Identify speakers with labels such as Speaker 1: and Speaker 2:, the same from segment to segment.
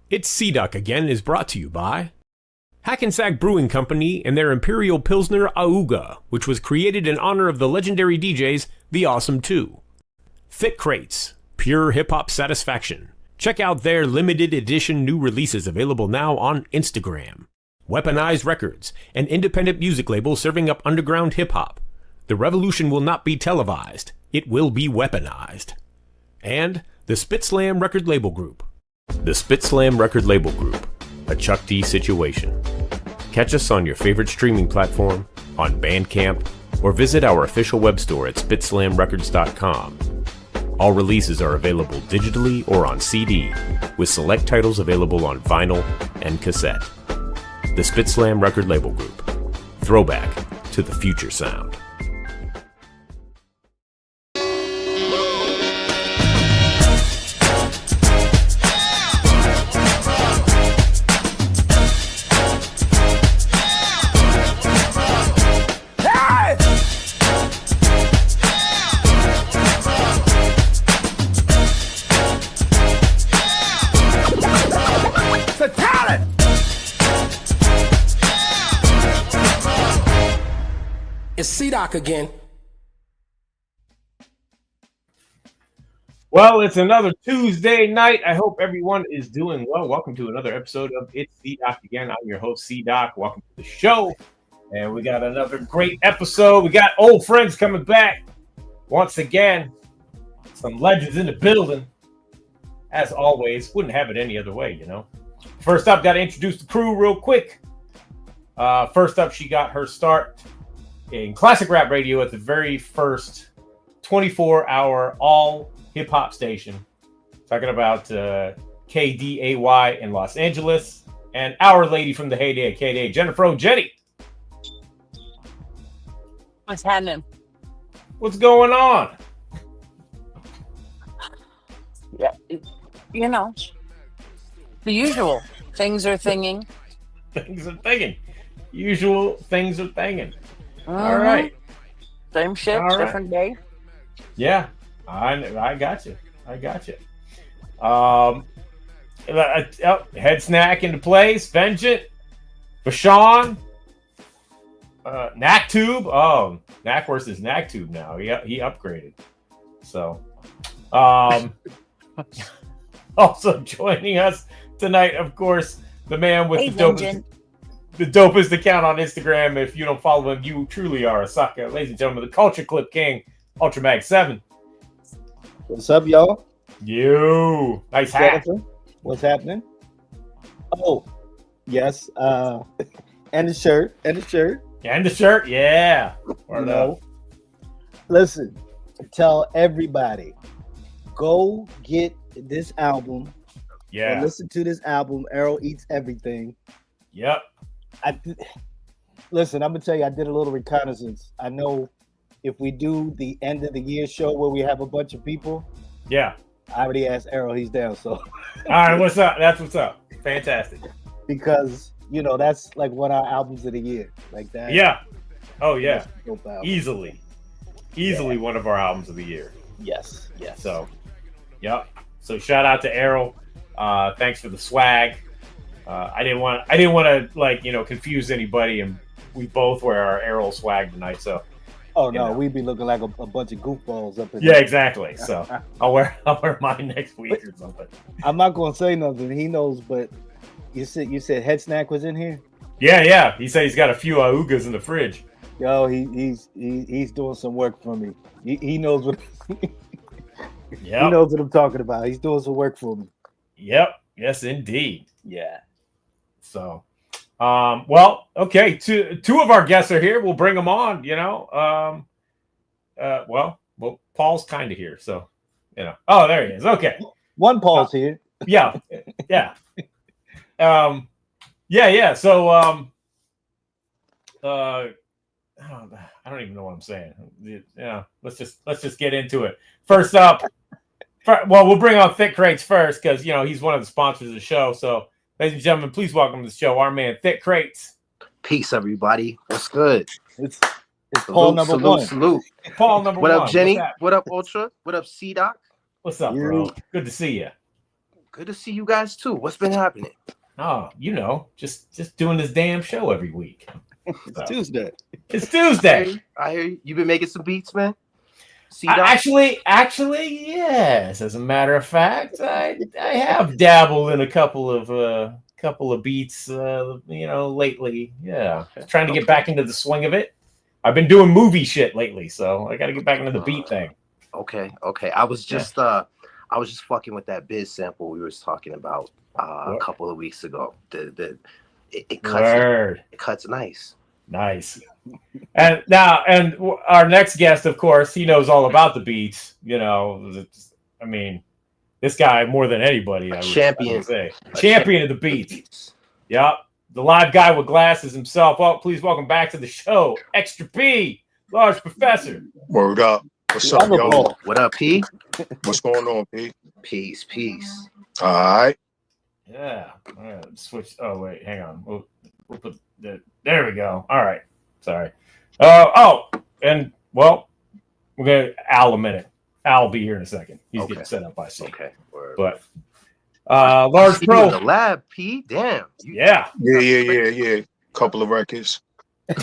Speaker 1: It's C-Duck again is brought to you by Hackensack Brewing Company and their Imperial Pilsner Auga, which was created in honor of the legendary DJs The Awesome Two. Thick Crates, pure hip-hop satisfaction. Check out their limited edition new releases available now on Instagram. Weaponized Records, an independent music label serving up underground hip-hop. The revolution will not be televised. It will be weaponized. And the Spit Slam Record Label Group. The Spit Slam Record Label Group, a Chuck D situation. Catch us on your favorite streaming platform, on Bandcamp, or visit our official web store at spitslamrecords.com. All releases are available digitally or on CD, with select titles available on vinyl and cassette. The Spit Slam Record Label Group. Throwback to the future sound.
Speaker 2: It's C-Doc again.
Speaker 3: Well, it's another Tuesday night. I hope everyone is doing well. Welcome to another episode of It's C-Doc again. I'm your host, C-Doc. Welcome to the show. And we got another great episode. We got old friends coming back once again. Some legends in the building. As always, wouldn't have it any other way, you know. First up, got to introduce the crew real quick. First up, she got her start in classic rap radio at the very first 24-hour all hip-hop station. Talking about KDAY in Los Angeles. And our lady from the heyday at KDA, Jennifer O'Jenny.
Speaker 4: What's happening?
Speaker 3: What's going on?
Speaker 4: Yeah, you know, the usual. Things are thinging.
Speaker 3: Things are thinging. Usual things are thinging.
Speaker 4: Mm-hmm.
Speaker 3: All right.
Speaker 4: Same shit,
Speaker 3: All right.
Speaker 4: different day.
Speaker 3: Yeah, I got you. I got you. Head snack into place. Vengeant. Bashan. Knacktube. Oh, Knackworth is Knacktube now. He upgraded. So, also joining us tonight, of course, the man with the dopest account on Instagram. If you don't follow him, you truly are a sucker. Ladies and gentlemen, the Culture Clip King, Ultramag 7.
Speaker 5: What's up, y'all?
Speaker 3: You. Nice hat.
Speaker 5: What's happening? Oh, yes. And the shirt.
Speaker 3: And the shirt. Yeah.
Speaker 5: Listen, tell everybody, go get this album.
Speaker 3: Yeah.
Speaker 5: Listen to this album. Errol Eats Everything.
Speaker 3: Yep.
Speaker 5: Listen, I'm gonna tell you, I did a little reconnaissance. I know if we do the end of the year show where we have a bunch of people,
Speaker 3: yeah,
Speaker 5: I already asked Errol, he's down. So,
Speaker 3: all right, what's up? That's what's up. Fantastic.
Speaker 5: Because that's like one of our albums of the year, like that.
Speaker 3: Yeah. Oh yeah.
Speaker 5: Easily
Speaker 3: one of our albums of the year.
Speaker 5: Yes.
Speaker 3: So, yep. So shout out to Errol. Thanks for the swag. I didn't want to confuse anybody, and we both wear our Errol swag tonight. So,
Speaker 5: we'd be looking like a bunch of goofballs up in
Speaker 3: yeah,
Speaker 5: there.
Speaker 3: Exactly. So I'll wear mine next week or something.
Speaker 5: I'm not gonna say nothing. He knows, but you said Head Snack was in here.
Speaker 3: Yeah. He said he's got a few augas in the fridge.
Speaker 5: Yo, he's doing some work for me. He knows what. He knows what I'm talking about. He's doing some work for me.
Speaker 3: Yep. Yes, indeed.
Speaker 5: Yeah.
Speaker 3: So, well, okay. Two of our guests are here. We'll bring them on. Well, Paul's kind of here, so Oh, there he is. Okay.
Speaker 5: One Paul's here.
Speaker 3: Yeah. Yeah. So, I don't even know what I'm saying. Yeah. Let's just get into it. First up. We'll bring on Thick Crates first because he's one of the sponsors of the show. So, ladies and gentlemen, please welcome to the show our man Thick Crates.
Speaker 6: Peace, everybody. What's good?
Speaker 5: It's Paul number one.
Speaker 6: Salute.
Speaker 3: Paul number
Speaker 6: what
Speaker 3: one.
Speaker 6: What up, Jenny? What up, Ultra? What up, C-Doc?
Speaker 3: What's up, bro? Good to see you.
Speaker 6: Good to see you guys too. What's been happening?
Speaker 3: Oh, just doing this damn show every week.
Speaker 5: It's Tuesday.
Speaker 3: It's Tuesday.
Speaker 6: I hear you. You been making some beats, man.
Speaker 3: Actually, yes. As a matter of fact, I have dabbled in a couple of beats, lately. Yeah, trying to get back into the swing of it. I've been doing movie shit lately, so I got to get back into the beat thing.
Speaker 6: Okay. I was just fucking with that biz sample we was talking about a couple of weeks ago. It cuts nice.
Speaker 3: Nice. And now, our next guest, of course, he knows all about the beats. I mean, this guy more than anybody.
Speaker 6: Champion
Speaker 3: of the beats. Yep, the live guy with glasses himself. Well, please welcome back to the show, Extra P, Large Professor.
Speaker 7: Word up. What's up, y'all?
Speaker 6: What up, P?
Speaker 7: What's going on, P?
Speaker 6: Peace.
Speaker 7: All right.
Speaker 3: Yeah. All right, switch. Oh wait, hang on. We'll put there we go. All right. Sorry. And well, we're gonna Al a minute. Al will be here in a second. He's getting set up, I see.
Speaker 6: Okay. Word.
Speaker 3: But Large Pro
Speaker 6: in the lab, P. Damn.
Speaker 3: Yeah.
Speaker 7: Couple of records.
Speaker 5: A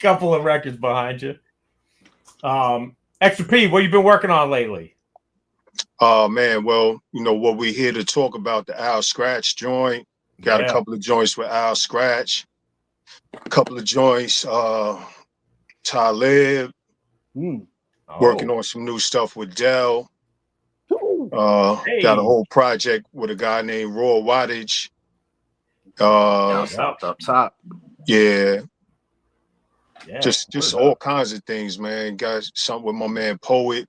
Speaker 3: couple of records behind you. Extra P, what you been working on lately?
Speaker 7: Man, well, what we're here to talk about, the Al Skratch joint. Got a couple of joints with Al Skratch. A couple of joints, Talib. Working on some new stuff with Dell. Got a whole project with a guy named Raw Wattage.
Speaker 6: Up top.
Speaker 7: Yeah. Just all kinds of things, man. Got something with my man Poet.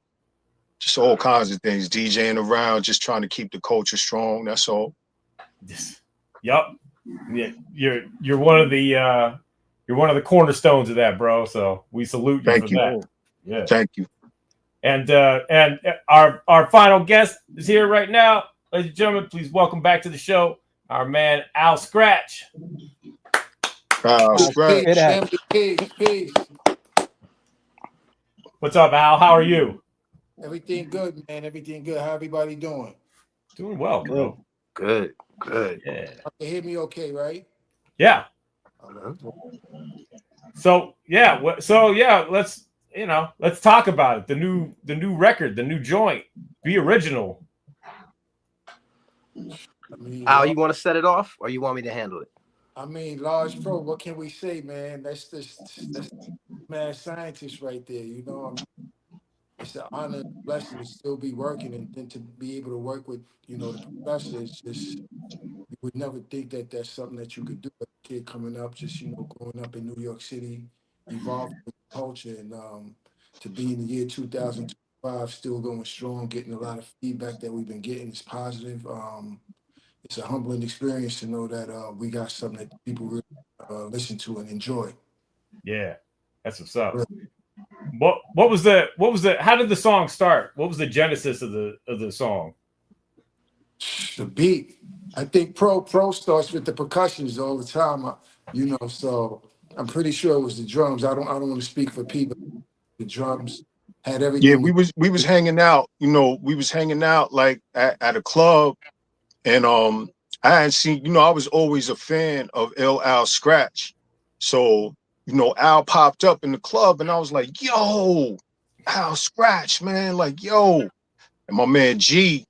Speaker 7: Just all kinds of things. DJing around, just trying to keep the culture strong. That's all.
Speaker 3: Yep. Yeah, you're one of the cornerstones of that, bro. So we salute you for that. Yeah.
Speaker 7: Thank you.
Speaker 3: And our final guest is here right now, ladies and gentlemen. Please welcome back to the show our man Al Skratch.
Speaker 7: Al Skratch.
Speaker 2: Peace.
Speaker 3: What's up, Al? How are you?
Speaker 2: Everything good, man. Everything good. How everybody doing?
Speaker 3: Doing well, bro.
Speaker 6: Good.
Speaker 3: Yeah.
Speaker 2: You hear me okay, right?
Speaker 3: Yeah. So let's talk about it. The new record, the new joint, Be Original.
Speaker 6: Al, you want to set it off, or you want me to handle it?
Speaker 2: I mean, Large Pro, what can we say, man? That's mad scientist right there. It's an honor and blessing to still be working, and then to be able to work with, the professor. It's just, you would never think that that's something that you could do. A kid coming up, just, growing up in New York City, evolving with the culture, and to be in the year 2025, still going strong, getting a lot of feedback that we've been getting is positive. It's a humbling experience to know that we got something that people really listen to and enjoy.
Speaker 3: Yeah, that's what's up. What was the how did the song start? What was the genesis of the song?
Speaker 2: The beat. I think pro starts with the percussions all the time. So I'm pretty sure it was the drums. I don't want to speak for people. The drums had everything.
Speaker 7: Yeah, we was hanging out. We was hanging out like at a club, and I hadn't seen. I was always a fan of Al Skratch, so. Al popped up in the club, and I was like, yo, Al Skratch, man, like, yo. And my man G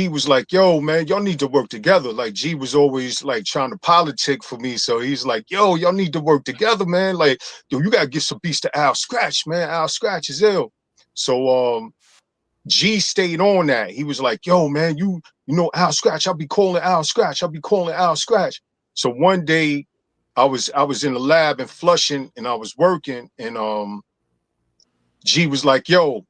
Speaker 7: was like, yo, man, y'all need to work together. Like, G was always, like, trying to politic for me, so he's like, yo, y'all need to work together, man. Like, yo, you got to get some beats to Al Skratch, man. Al Skratch is ill. So G stayed on that. He was like, yo, man, you know Al Skratch. I'll be calling Al Skratch. So one day, I was in the lab in Flushing, and I was working, and G was like, yo,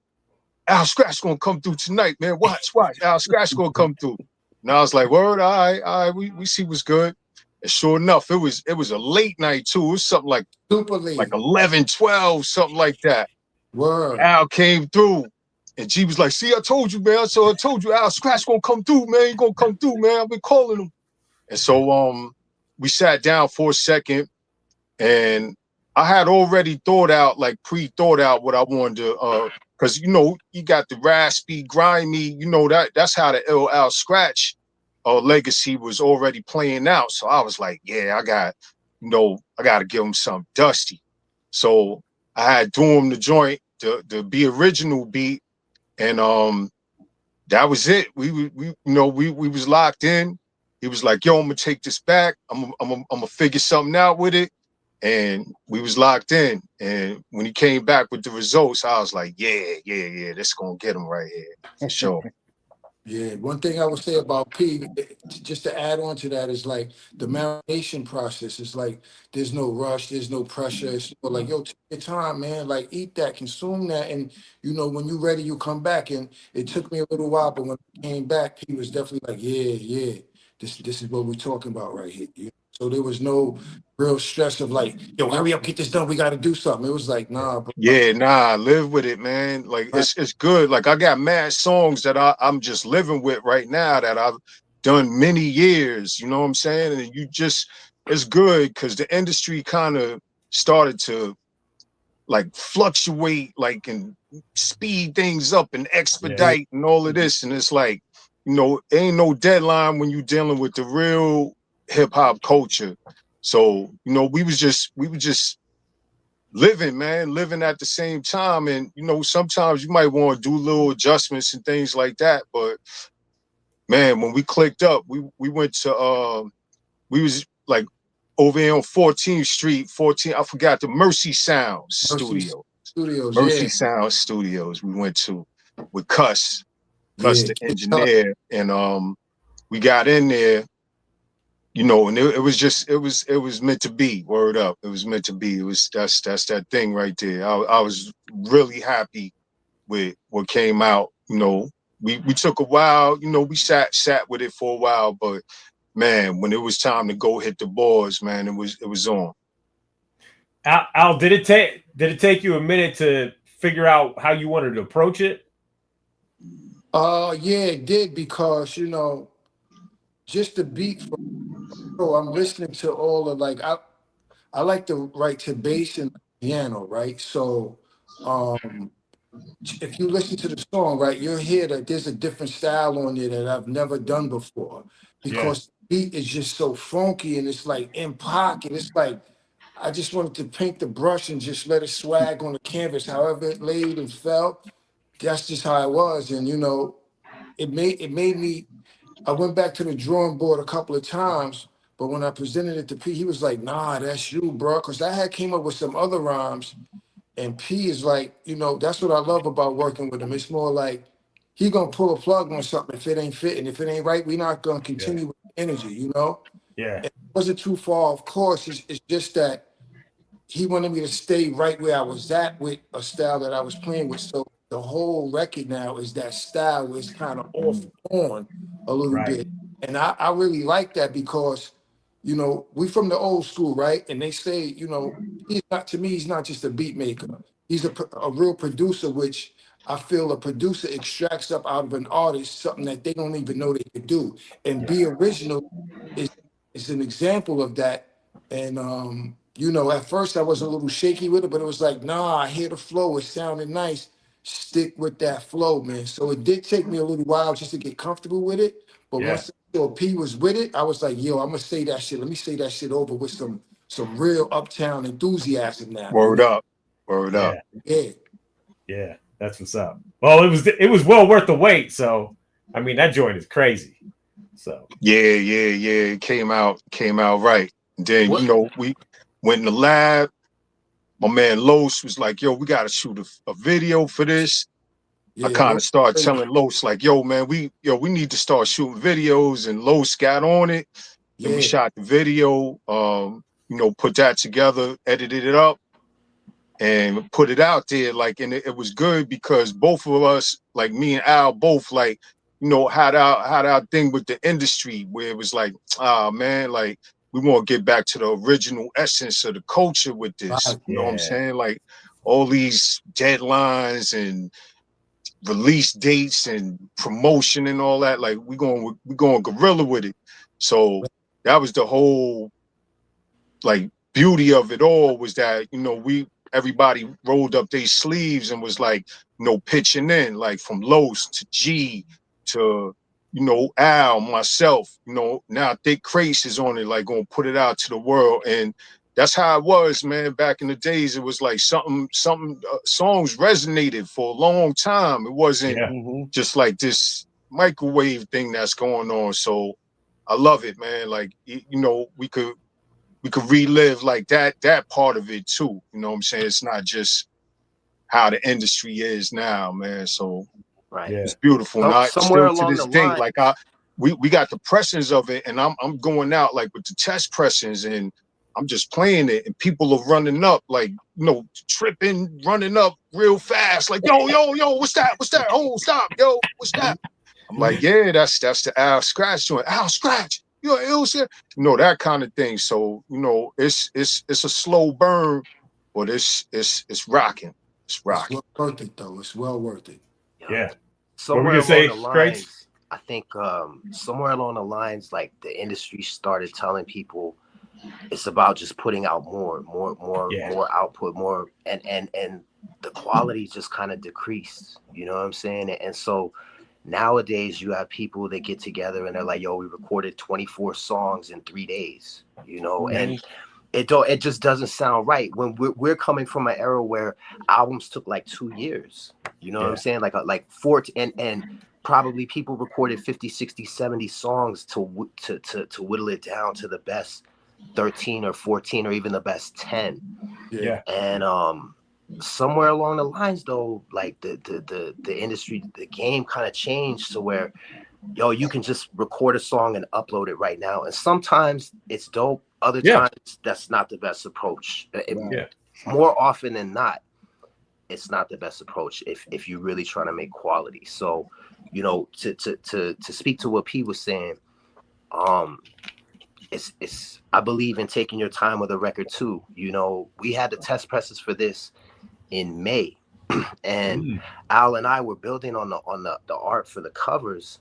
Speaker 7: Al Skratch gonna come through tonight, man. Watch. Al Skratch gonna come through. And I was like, word, all right, we see what's good. And sure enough, it was a late night too. It was something like
Speaker 2: super late,
Speaker 7: like 11, 12, something like that.
Speaker 2: Word.
Speaker 7: Al came through, and G was like, see, I told you, man. So I told you Al Skratch gonna come through, man. He gonna come through, man. I've been calling him. And so we sat down for a second, and I had already pre-thought out what I wanted to because you know you got the raspy, grimy, you know that's how the LL Skratch legacy was already playing out. So I was like, yeah, I got to give him something dusty. So I had Doom the joint, the Be Original beat, and that was it. We was locked in. He was like, yo, I'm gonna take this back. I'm gonna figure something out with it. And we was locked in. And when he came back with the results, I was like, yeah, that's gonna get him right here. For sure.
Speaker 2: Yeah, one thing I would say about P, just to add on to that, is like the marination process. It's like there's no rush, there's no pressure. It's like, yo, take your time, man. Like eat that, consume that, and you know when you're ready, you come back. And it took me a little while, but when I came back, P was definitely like, yeah, this is what we're talking about right here. You know? So there was no real stress of like, yo, hurry up, get this done. We got to do something. It was like, nah, bro.
Speaker 7: Yeah, nah, live with it, man. Like
Speaker 2: Right.
Speaker 7: it's good. Like I got mad songs that I'm just living with right now that I've done many years. You know what I'm saying? And it's good because the industry kind of started to like fluctuate, like and speed things up and expedite and all of this. And it's like, you know, ain't no deadline when you're dealing with the real hip hop culture. So, you know, we were just living at the same time. And, you know, sometimes you might want to do little adjustments and things like that. But man, when we clicked up, we went to, we was like over here on 14th Street, I forgot the Mercy Sounds Studio. Mercy Sound Studios we went to with Cuss the engineer. And we got in there, you know, and it was meant to be. Word up. It was meant to be. That's that thing right there. I was really happy with what came out. You know, we took a while, you know, we sat with it for a while, but man, when it was time to go hit the boards, man, it was on.
Speaker 3: Al, did it take you a minute to figure out how you wanted to approach it?
Speaker 2: Yeah, it did, because you know, just the beat. I'm listening to all of like I like to write to bass and piano, right? So if you listen to the song, right, you'll hear that there's a different style on there that I've never done before, because the beat is just so funky and it's like in pocket. It's like I just wanted to paint the brush and just let it swag on the canvas, however it laid and felt. That's just how it was, and you know, it made me. I went back to the drawing board a couple of times, but when I presented it to P, he was like, "Nah, that's you, bro." Because I had came up with some other rhymes, and P is like, you know, that's what I love about working with him. It's more like he gonna pull a plug on something if it ain't fitting. If it ain't right, we're not gonna continue with the energy, you know.
Speaker 3: Yeah.
Speaker 2: It wasn't too far, of course. It's just that he wanted me to stay right where I was at with a style that I was playing with. So the whole record now is that style where it's kind of off on a little bit. And I really like that because, you know, we from the old school, right? And they say, you know, he's not just a beat maker. He's a real producer, which I feel a producer extracts up out of an artist something that they don't even know they could do. And Be Original is an example of that. And you know, at first I was a little shaky with it, but it was like, nah, I hear the flow, it sounded nice. Stick with that flow, man. So it did take me a little while just to get comfortable with it. But once I saw P was with it, I was like, yo, I'm gonna say that shit. Let me say that shit over with some real uptown enthusiasm now.
Speaker 7: Word up.
Speaker 3: Yeah, that's what's up. Well, it was well worth the wait. So I mean, that joint is crazy. So
Speaker 7: yeah, it came out right. And then you know, we went in the lab. My man Los was like, yo, we gotta shoot a video for this. I kind of started telling Los like, yo, man, we need to start shooting videos, and Los got on it. And we shot the video, you know, put that together, edited it up, and put it out there. Like, and it was good because both of us, like me and Al, both like, you know, had our thing with the industry where it was like, man, like we want to get back to the original essence of the culture with this. You know what I'm saying? Like all these deadlines and release dates and promotion and all that. Like we going guerrilla with it. So that was the whole like beauty of it all, was that, you know, we everybody rolled up their sleeves and was like, you know, pitching in, like from Los to G to, you know, Al, myself, you know, now Thick Crace is on it, like gonna put it out to the world. And that's how it was, man. Back in the days, it was like something songs resonated for a long time. It wasn't just like this microwave thing that's going on. So I love it, man. Like, you know, we could relive like that part of it too. You know what I'm saying? It's not just how the industry is now, man. So it's beautiful. And
Speaker 6: Somewhere
Speaker 7: still to
Speaker 6: along
Speaker 7: this
Speaker 6: the
Speaker 7: day,
Speaker 6: line,
Speaker 7: like we got the pressings of it, and I'm going out like with the test pressings, and I'm just playing it, and people are running up, like, you know, tripping, running up real fast, like, yo, what's that? Oh, stop, yo, what's that? I'm like, yeah, that's the Al Skratch joint. Al Skratch, you're ill, you know, that kind of thing. So, you know, it's a slow burn, but it's rocking. It's rocking.
Speaker 2: It's well worth it, though. It's well worth it.
Speaker 3: Yeah.
Speaker 6: Somewhere along the lines, I think somewhere along the lines, like the industry started telling people it's about just putting out more output, more, and the quality just kind of decreased. You know what I'm saying? And so nowadays you have people that get together and they're like, yo, we recorded 24 songs in 3 days, you know, and it just doesn't sound right when we're coming from an era where albums took like 2 years, you know what I'm saying? Like 14 and probably people recorded 50, 60, 70 songs to whittle it down to the best 13 or 14 or even the best 10. And somewhere along the lines though, like the industry, the game kind of changed to where, yo, you can just record a song and upload it right now, and sometimes it's dope, other times that's not the best approach. More often than not, it's not the best approach if you're really trying to make quality. So, you know, to speak to what P was saying, it's I believe in taking your time with a record too. You know, we had the test presses for this in May, and Al and I were building on the art for the covers,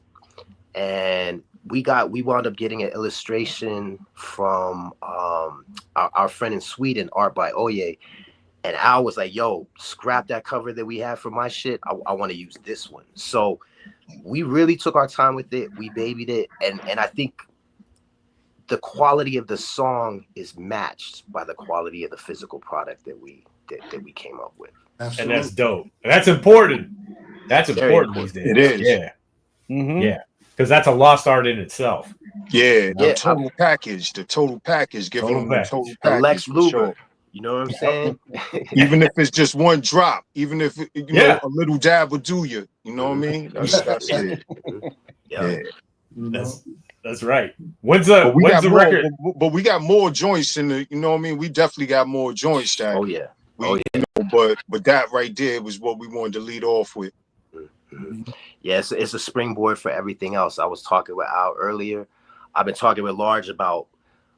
Speaker 6: and we wound up getting an illustration from our friend in Sweden, art by Oye, and Al was like, yo, scrap that cover that we have for my shit, I want to use this one. So we really took our time with it, we babied it, and I think the quality of the song is matched by the quality of the physical product that we came up with.
Speaker 2: Absolutely.
Speaker 3: And that's dope. That's important. That's important these days.
Speaker 7: It is.
Speaker 3: Yeah. Yeah. Because that's a lost art in itself.
Speaker 7: Yeah, the total package, giving them the total package.
Speaker 6: Lex Luger.
Speaker 7: Sure.
Speaker 6: You know what I'm saying?
Speaker 7: Even if it's just one drop, even if you know a little dab will do you. You know what I mean? That's it.
Speaker 3: That's right. When's the record?
Speaker 7: But we got more joints in the. You know what I mean? We definitely got more joints. That you know, but that right there was what we wanted to lead off with.
Speaker 6: Yes, it's a springboard for everything else. I was talking with Al earlier. I've been talking with Large about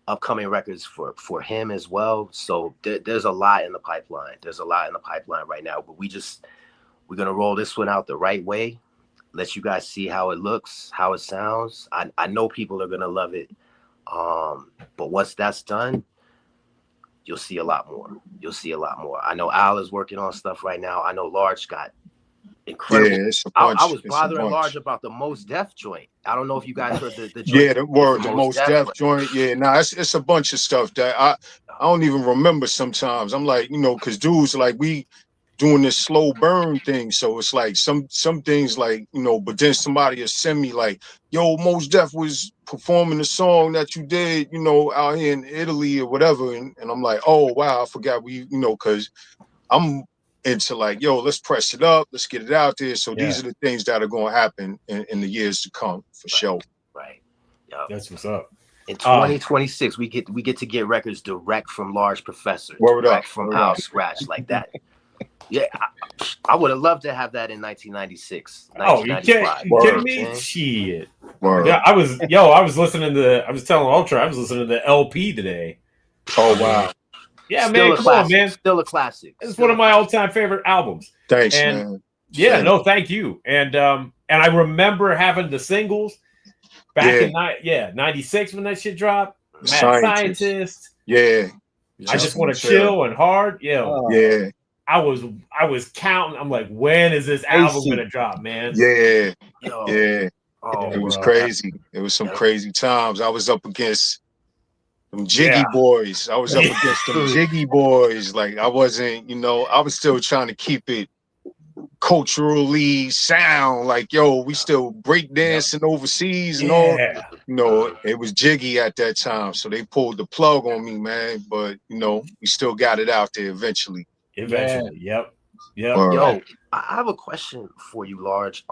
Speaker 6: upcoming records for him as well. So there's a lot in the pipeline. There's a lot in the pipeline right now. But we're gonna roll this one out the right way. Let you guys see how it looks, how it sounds. I know people are gonna love it. But once that's done, you'll see a lot more. I know Al is working on stuff right now. I know Large got incredible. I was bothering Large about the Most Def joint. I don't know if you guys heard the joint.
Speaker 7: Yeah, the Most Def joint. Yeah, it's a bunch of stuff that I don't even remember sometimes. I'm like, you know, because dudes like we doing this slow burn thing, so it's like some things like, you know, but then somebody will send me like, yo, Most Def was performing the song that you did, you know, out here in Italy or whatever, and I'm like, oh wow, I forgot you know, because I'm into like, yo, let's press it up, let's get it out there. So these are the things that are going to happen in the years to come for sure.
Speaker 6: Right.
Speaker 3: That's what's up.
Speaker 6: In 2026, we get to get records direct from Large Professor, direct from Al Skratch, like that. Yeah, I would have loved to have that in 1996.
Speaker 3: Oh, you kidding me? Shit. Yeah, I was listening to. I was telling Ultra, I was listening to the LP today.
Speaker 7: Oh wow.
Speaker 3: Yeah, man, come on, man.
Speaker 6: Still a classic.
Speaker 3: It's one of my all-time favorite albums.
Speaker 7: Thanks, man.
Speaker 3: Yeah, no, thank you. And I remember having the singles back in 96 when that shit dropped. Mad Scientist.
Speaker 7: Yeah.
Speaker 3: I just want to chill and hard.
Speaker 7: Yeah.
Speaker 3: I was counting. I'm like, when is this album gonna drop, man?
Speaker 7: Yeah.
Speaker 6: Yo.
Speaker 7: Yeah.
Speaker 6: Oh,
Speaker 7: it was
Speaker 3: bro.
Speaker 7: crazy. It was some crazy times. I was up against them Jiggy boys. I was up against them Jiggy boys. Like I wasn't, I was still trying to keep it culturally sound. Like, yo, we still breakdancing overseas and all. It was Jiggy at that time. So they pulled the plug on me, man. But we still got it out there eventually.
Speaker 3: Yep.
Speaker 6: Yo, I have a question for you, Large.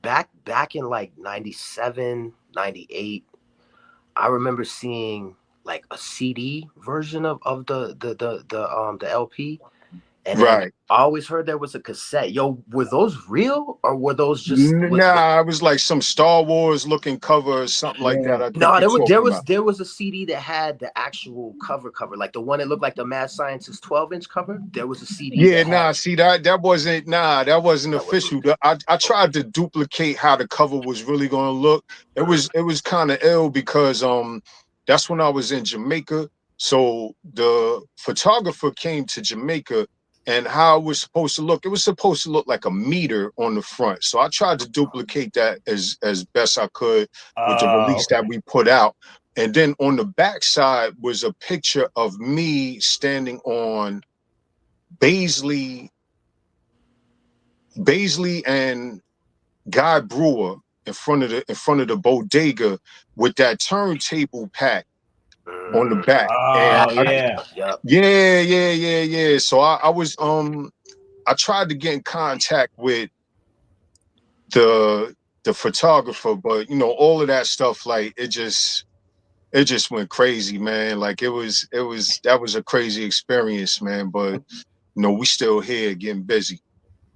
Speaker 6: Back in like 97, 98, I remember seeing like a CD version of the LP. And then I always heard there was a cassette. Yo, were those real or were those just?
Speaker 7: Nah, it was like some Star Wars looking cover or something like that.
Speaker 6: No, there was a CD that had the actual cover, like the one that looked like the Mad Scientist 12-inch cover. There was a CD.
Speaker 7: See that wasn't official. I tried to duplicate how the cover was really going to look. It was kind of ill because that's when I was in Jamaica. So the photographer came to Jamaica. And how it was supposed to look, it was supposed to look like a meter on the front. So I tried to duplicate that as best I could with the release that we put out. And then on the back side was a picture of me standing on Baisley and Guy Brewer in front of the bodega with that turntable pack on the back. Yeah. So I was I tried to get in contact with the photographer, but all of that stuff, like it just went crazy, man. Like that was a crazy experience, man. But we still here getting busy.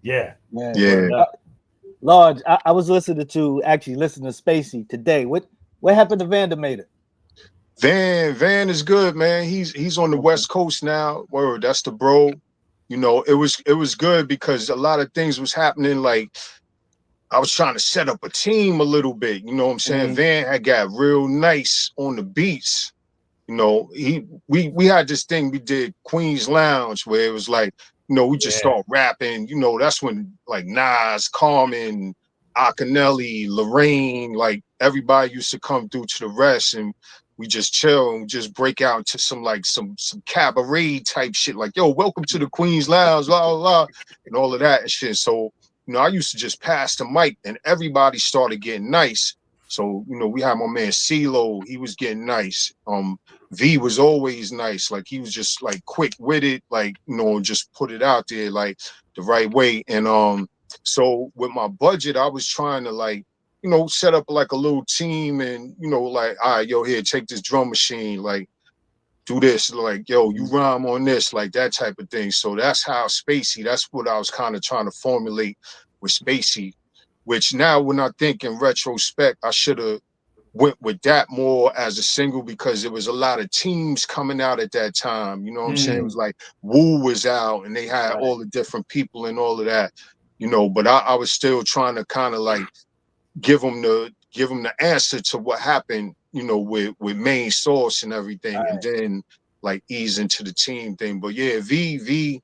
Speaker 3: Yeah.
Speaker 5: Large, I was listening to Spacey today. What happened to Vandermater?
Speaker 7: Van is good, man. He's on the West Coast now. Word, that's the bro. It was good because a lot of things was happening. Like I was trying to set up a team a little bit. You know what I'm saying? Van had got real nice on the beats. We had this thing we did Queen's Lounge where it was like, we just start rapping. That's when like Nas, Carmen, Akinelli, Lorraine, like everybody used to come through to the rest and we just chill and just break out into some cabaret type shit. Like, yo, welcome to the Queen's Lounge, blah, blah, blah, and all of that and shit. So, I used to just pass the mic and everybody started getting nice. So, we had my man CeeLo, he was getting nice. V was always nice. Like he was just like quick with it, like, just put it out there like the right way. And so with my budget, I was trying to like, set up like a little team and, like, all right, yo, here, take this drum machine, like, do this, like, yo, you rhyme on this, like that type of thing. So that's how Spacey, that's what I was kind of trying to formulate with Spacey, which now when I think in retrospect, I should have went with that more as a single because there was a lot of teams coming out at that time. You know what I'm saying? It was like Wu was out and they had all the different people and all of that, but I was still trying to kind of like, give them the answer to what happened, with main source and everything, and then like ease into the team thing. But yeah, V,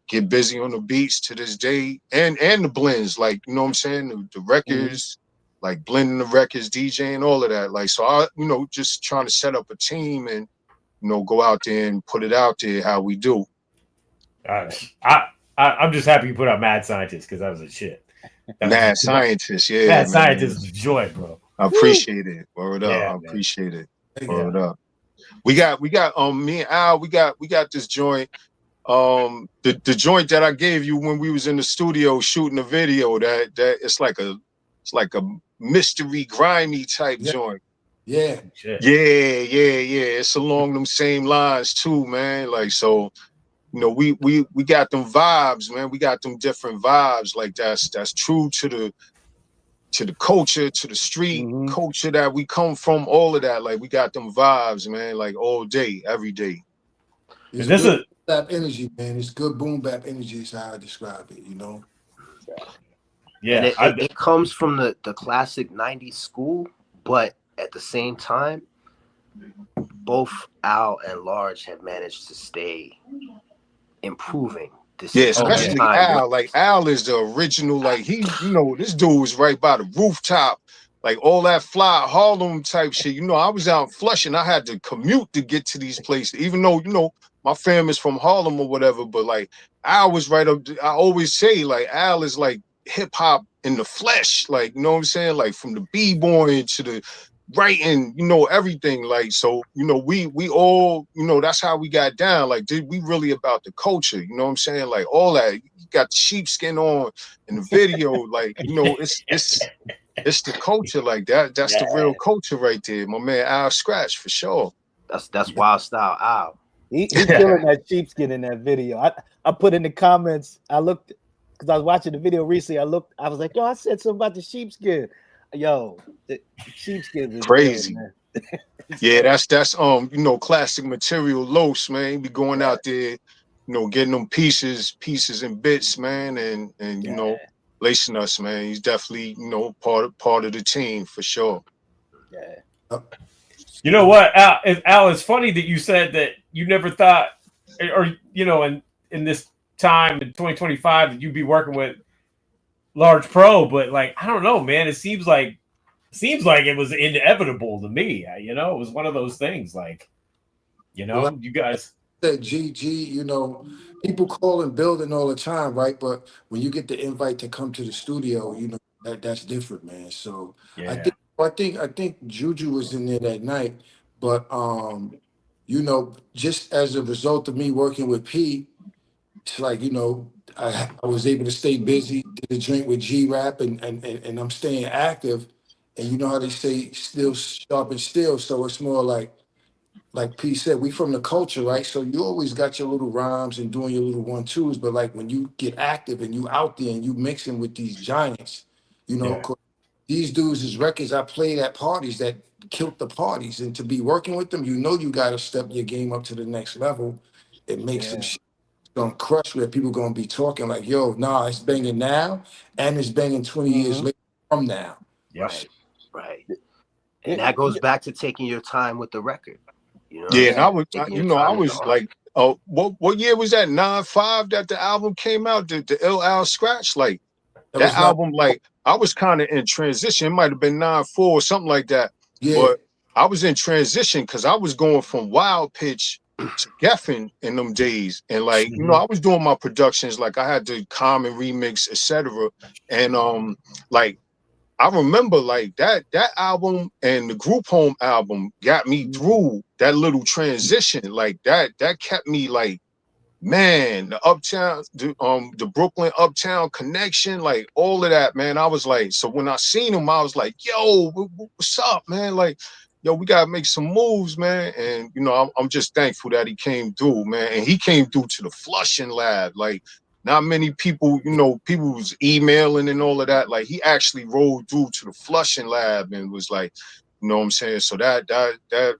Speaker 7: get busy on the beats to this day, and the blends, like what I'm saying, the records, like blending the records, DJing, all of that. Like so, I just trying to set up a team and go out there and put it out there how we do.
Speaker 3: I'm just happy you put out Mad Scientist because that was a shit.
Speaker 7: Mad Scientist, yeah.
Speaker 3: Mad Scientist is joy, bro.
Speaker 7: I appreciate it. Word up. I appreciate it. Word up. We got me and Al, we got this joint. The joint that I gave you when we was in the studio shooting the video, that it's like a mystery grimy type joint.
Speaker 2: Yeah.
Speaker 7: Yeah. It's along them same lines too, man. Like so. We got them vibes, man. We got them different vibes. Like that's true to the culture, to the street culture that we come from. All of that, like we got them vibes, man. Like all day, every day.
Speaker 2: It's good boom bap energy, man. It's good boom bap energy. Is how I describe it.
Speaker 6: Yeah, and it comes from the classic '90s school, but at the same time, both Al and Large have managed to stay improving.
Speaker 7: Yeah, especially Al. Like Al is the original. Like he's, this dude was right by the rooftop, like all that fly Harlem type shit. I was out in Flushing. I had to commute to get to these places, even though my family's from Harlem or whatever. But like Al was right up. I always say like Al is like hip hop in the flesh. Like you know what I'm saying? Like from the b-boy to the writing, everything. Like so, we all, that's how we got down. Like, we really about the culture? You know what I'm saying? Like all that. You got the sheepskin on in the video. Like, it's the culture. Like that. That's the real culture right there. My man Al Skratch for sure.
Speaker 6: That's wild style Al.
Speaker 5: He killing that sheepskin in that video. I put in the comments. I looked because I was watching the video recently. I was like, yo, I said something about the sheepskin. Yo, the sheepskin is
Speaker 7: crazy.
Speaker 5: Good, man.
Speaker 7: Yeah, that's classic material. Los, man, he be going out there, getting them pieces and bits, man, and lacing us, man. He's definitely part of the team for sure.
Speaker 5: Yeah.
Speaker 3: You know what, Al? It's funny that you said that you never thought, or in this time in 2025 that you'd be working with Large Pro, but like I don't know, man. It seems like it was inevitable to me. It was one of those things. Like,
Speaker 2: well,
Speaker 3: you guys
Speaker 2: said GG. People call and building all the time, right? But when you get the invite to come to the studio, that's different, man. So
Speaker 3: yeah.
Speaker 2: I think Juju was in there that night, but just as a result of me working with P, it's like I was able to stay busy, did a drink with G-Rap, and I'm staying active. And you know how they say, still sharp and still. So it's more like P said, we from the culture, right? So you always got your little rhymes and doing your little 1-2s. But like when you get active and you out there and you mixing with these giants, these dudes is records I played at parties that killed the parties. And to be working with them, you got to step your game up to the next level. It makes some shit gonna crush where people gonna be talking like, yo, nah, it's banging now and it's banging 20 years later from now.
Speaker 3: Yes.
Speaker 6: Right. And that goes back to taking your time with the record.
Speaker 7: Yeah, and I was like, what year was that? 95 that the album came out, the LL Skratch? Like that album, like I was kind of in transition. It might have been 94 or something like that.
Speaker 2: Yeah.
Speaker 7: But I was in transition because I was going from Wild Pitch to Geffen in them days. And like, I was doing my productions, like I had the Common remix, etc. And like I remember like that album and the Group Home album got me through that little transition. Like that kept me like, man, the Uptown, the Brooklyn Uptown connection, like all of that, man. I was like, so when I seen him, I was like, yo, what's up, man? Like, yo, we gotta make some moves, man. And I'm just thankful that he came through, man. And he came through to the Flushing lab. Like, not many people, people was emailing and all of that. Like, he actually rolled through to the Flushing lab and was like, you know what I'm saying? So that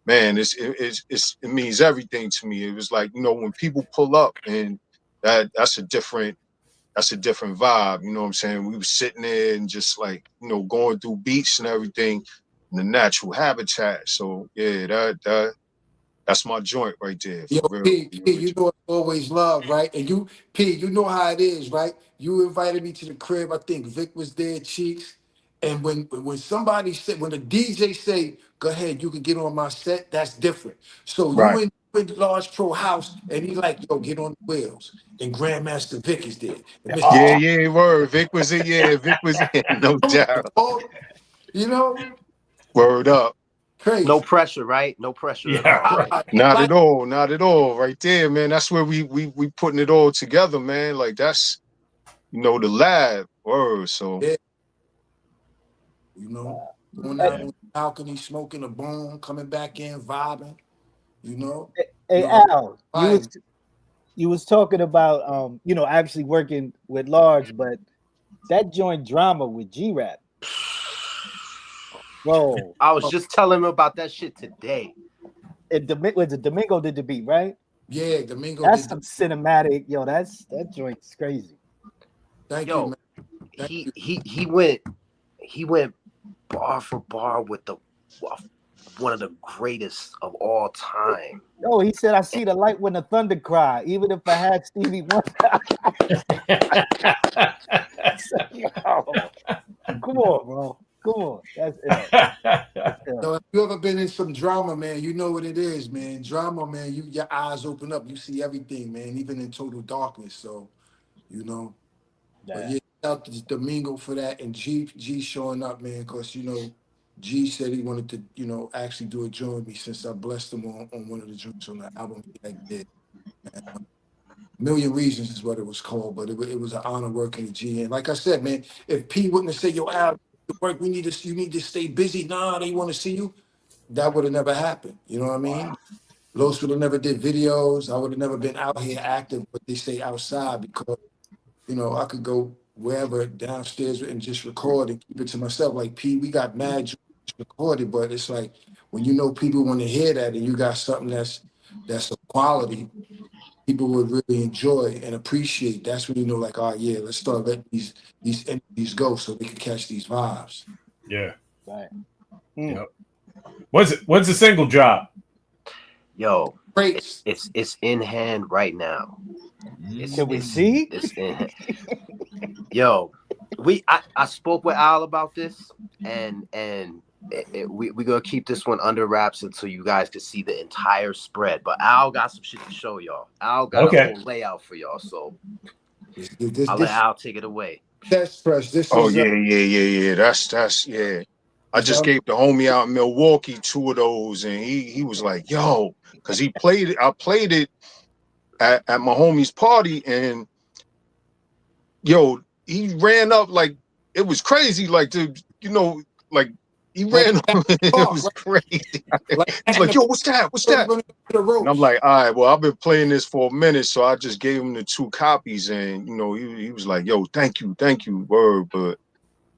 Speaker 7: man, it means everything to me. It was like, when people pull up, and that's a different vibe. You know what I'm saying? We were sitting there and just like, going through beats and everything in the natural habitat. So yeah, that's my joint right there.
Speaker 2: Yo, P, you know it's always love, right? And you, P, you know how it is, right? You invited me to the crib. I think Vic was there, Cheeks. And when somebody said, when the DJ say, go ahead, you can get on my set, that's different. So you in Large Pro house, and he like, yo, get on the wheels. And Grandmaster Vic is there.
Speaker 7: Yeah, word. Vic was it. Yeah, Vic was it. No doubt. Word up.
Speaker 2: Crazy.
Speaker 6: No pressure, right? No pressure.
Speaker 3: Yeah,
Speaker 6: right.
Speaker 7: Not at all. Not at all. Right there, man. That's where we putting it all together, man. Like that's, the lab. Word. So.
Speaker 2: Yeah. Going out on the balcony, smoking a bone, coming back in, vibing.
Speaker 5: Hey, Al, you was talking about actually working with Large, but that joint drama with G-Rap. Bro,
Speaker 6: I was just telling him about that shit today.
Speaker 5: Was it Domingo did the beat, right?
Speaker 2: Yeah, Domingo.
Speaker 5: That's some cinematic. Yo, that joint's crazy.
Speaker 2: Thank you, man.
Speaker 6: He went bar for bar with the one of the greatest of all time.
Speaker 5: No, he said, I see the light when the thunder cry, even if I had Stevie Wonder. Yo, come on, bro. Come on. That's it.
Speaker 2: So if you ever been in some drama, man, you know what it is, man. Drama, man, your eyes open up, you see everything, man, even in total darkness. So, you know. But yeah, out to Domingo for that, and G showing up, man, because G said he wanted to, actually do a joint with me since I blessed him on one of the joints on the album he did. Million Reasons is what it was called, but it was an honor working with G. And like I said, man, if P wouldn't have said, "Yo, Al, work, you need to stay busy," nah, they want to see you, that would have never happened. You know what I mean? Wow. Los would have never did videos. I would have never been out here active, but they say outside because, I could go wherever downstairs and just record and keep it to myself. Like P, we got mad recorded, but it's like when people want to hear that and you got something that's of quality, people would really enjoy and appreciate. That's when like, oh yeah, let's start letting these entities go so we can catch these vibes.
Speaker 3: Yeah.
Speaker 5: Right.
Speaker 3: Yep. When's the single drop?
Speaker 6: Yo, it's in hand right now.
Speaker 5: Can we see?
Speaker 6: It's in hand. Yo, I spoke with Al about this, and we gonna keep this one under wraps until you guys can see the entire spread. But Al got some shit to show y'all. Al got a whole layout for y'all, so I'll let Al take it away.
Speaker 2: That's fresh.
Speaker 7: Yeah. That's yeah. I just gave the homie out in Milwaukee 2 of those, and he was like, "Yo," because he played it. I played it at my homie's party, and yo, he ran up like it was crazy. Like like. He ran up. It was crazy. He's like, "Yo, what's that? What's that?" And I'm like, "All right, well, I've been playing this for a minute, so I just gave him the 2 copies." And he was like, "Yo, thank you, word." But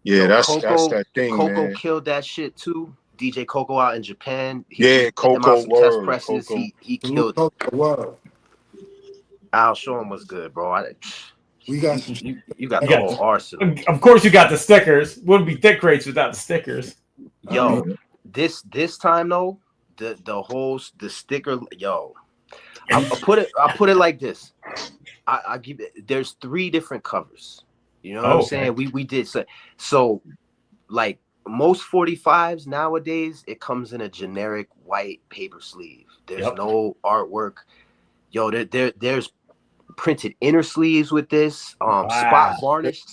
Speaker 7: yeah, that's that thing,
Speaker 6: Coco
Speaker 7: man.
Speaker 6: killed that shit too. DJ Coco out in Japan.
Speaker 7: Coco,
Speaker 6: test presses.
Speaker 7: Coco.
Speaker 6: He killed.
Speaker 2: Coco,
Speaker 6: I'll show him what's good, bro.
Speaker 2: We got some.
Speaker 6: You got the whole arsenal.
Speaker 3: Of course, you got the stickers. Wouldn't be Thick Crates without the stickers.
Speaker 6: Yo, this time though, the sticker, yo, I'll put it like this. I give it. There's 3 different covers. You know what I'm saying? We did so like most 45s nowadays, it comes in a generic white paper sleeve. There's no artwork. Yo, there's printed inner sleeves with this. Spot varnish,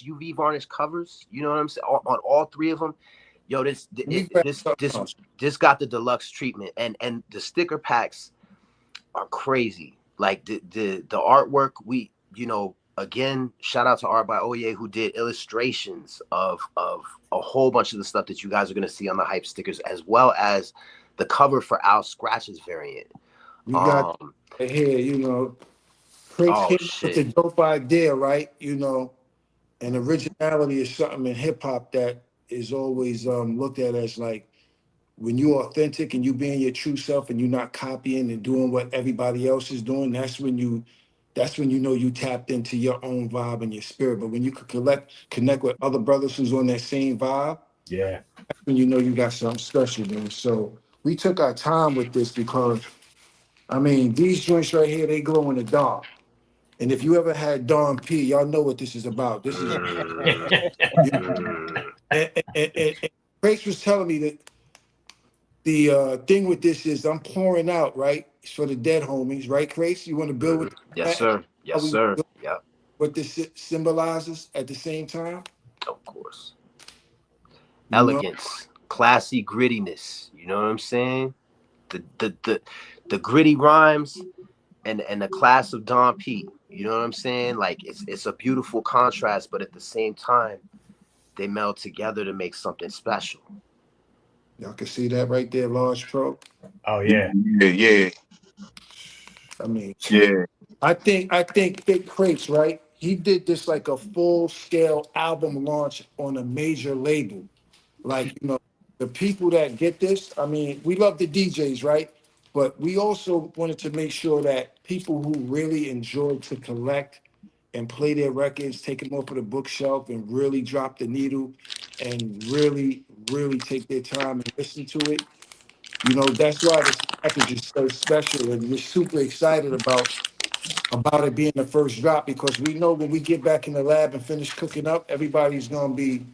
Speaker 6: UV varnish covers. You know what I'm saying? On all 3 of them. Yo, this got the deluxe treatment, and the sticker packs are crazy. Like the artwork, again, shout out to Art by Oye, who did illustrations of a whole bunch of the stuff that you guys are gonna see on the hype stickers, as well as the cover for Al Skratch's variant.
Speaker 2: You got here, Crates came with the dope idea, right? And originality is something in hip hop that is always looked at as like when you're authentic and you being your true self and you're not copying and doing what everybody else is doing. That's when you you tapped into your own vibe and your spirit. But when you could connect with other brothers who's on that same vibe, that's when you got something special, man. So we took our time with this because these joints right here, they glow in the dark. And if you ever had Don P, y'all know what this is about. This is and Grace was telling me that the thing with this is I'm pouring out, right? It's for the dead homies, right, Grace? You want to build with
Speaker 6: Yes, sir. Yes, sir. Yeah.
Speaker 2: What this symbolizes at the same time?
Speaker 6: Of course. Elegance, classy grittiness. You know what I'm saying? The gritty rhymes and the class of Don P. You know what I'm saying? Like it's a beautiful contrast, but at the same time, they meld together to make something special.
Speaker 2: Y'all can see that right there, Large Pro.
Speaker 3: Oh yeah.
Speaker 7: Yeah.
Speaker 2: I think Big Crates, right? He did this like a full-scale album launch on a major label. Like, the people that get this, we love the DJs, right? But we also wanted to make sure that people who really enjoy to collect and play their records, take them off of the bookshelf and really drop the needle and really, really take their time and listen to it. You know, that's why this package is so special, and we're super excited about it being the first drop, because we know when we get back in the lab and finish cooking up, everybody's gonna be,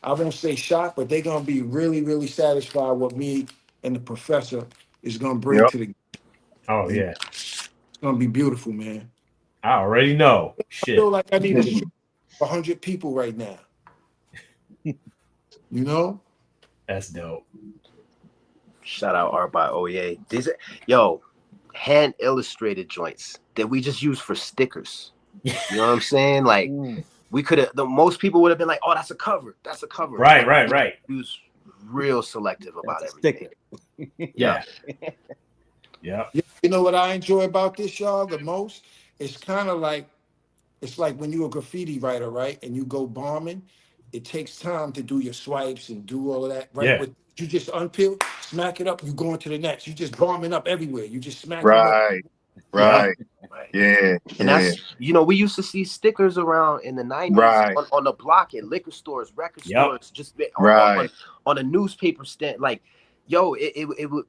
Speaker 2: I won't say shocked, but they're gonna be really, really satisfied what me and the professor is gonna bring
Speaker 7: Yep.
Speaker 2: to the.
Speaker 3: Oh yeah,
Speaker 2: It's gonna be beautiful, man.
Speaker 3: I already know.
Speaker 2: I
Speaker 3: Shit.
Speaker 2: feel like I need a stream of 100 people right now. You know?
Speaker 3: That's dope.
Speaker 6: Shout out Art by Oye. These are, yo, hand illustrated joints that we just use for stickers. You know what I'm saying? Like we could have, the most people would have been like, "Oh, that's a cover. That's a cover."
Speaker 3: Right.
Speaker 6: He was real selective about
Speaker 5: That's a
Speaker 6: everything.
Speaker 3: Yeah. Yeah.
Speaker 2: You know what I enjoy about this, y'all, the most? It's kind of like, it's like when you're a graffiti writer, right? And you go bombing, it takes time to do your swipes and do all of that, right?
Speaker 3: Yeah.
Speaker 2: But you just unpeel, smack it up, you go into the next. You just bombing up everywhere. You just smack them up.
Speaker 7: Right. Yeah.
Speaker 6: And that's, you know, we used to see stickers around in the 90s on the block at liquor stores, record stores, just on a newspaper stand. Like, yo,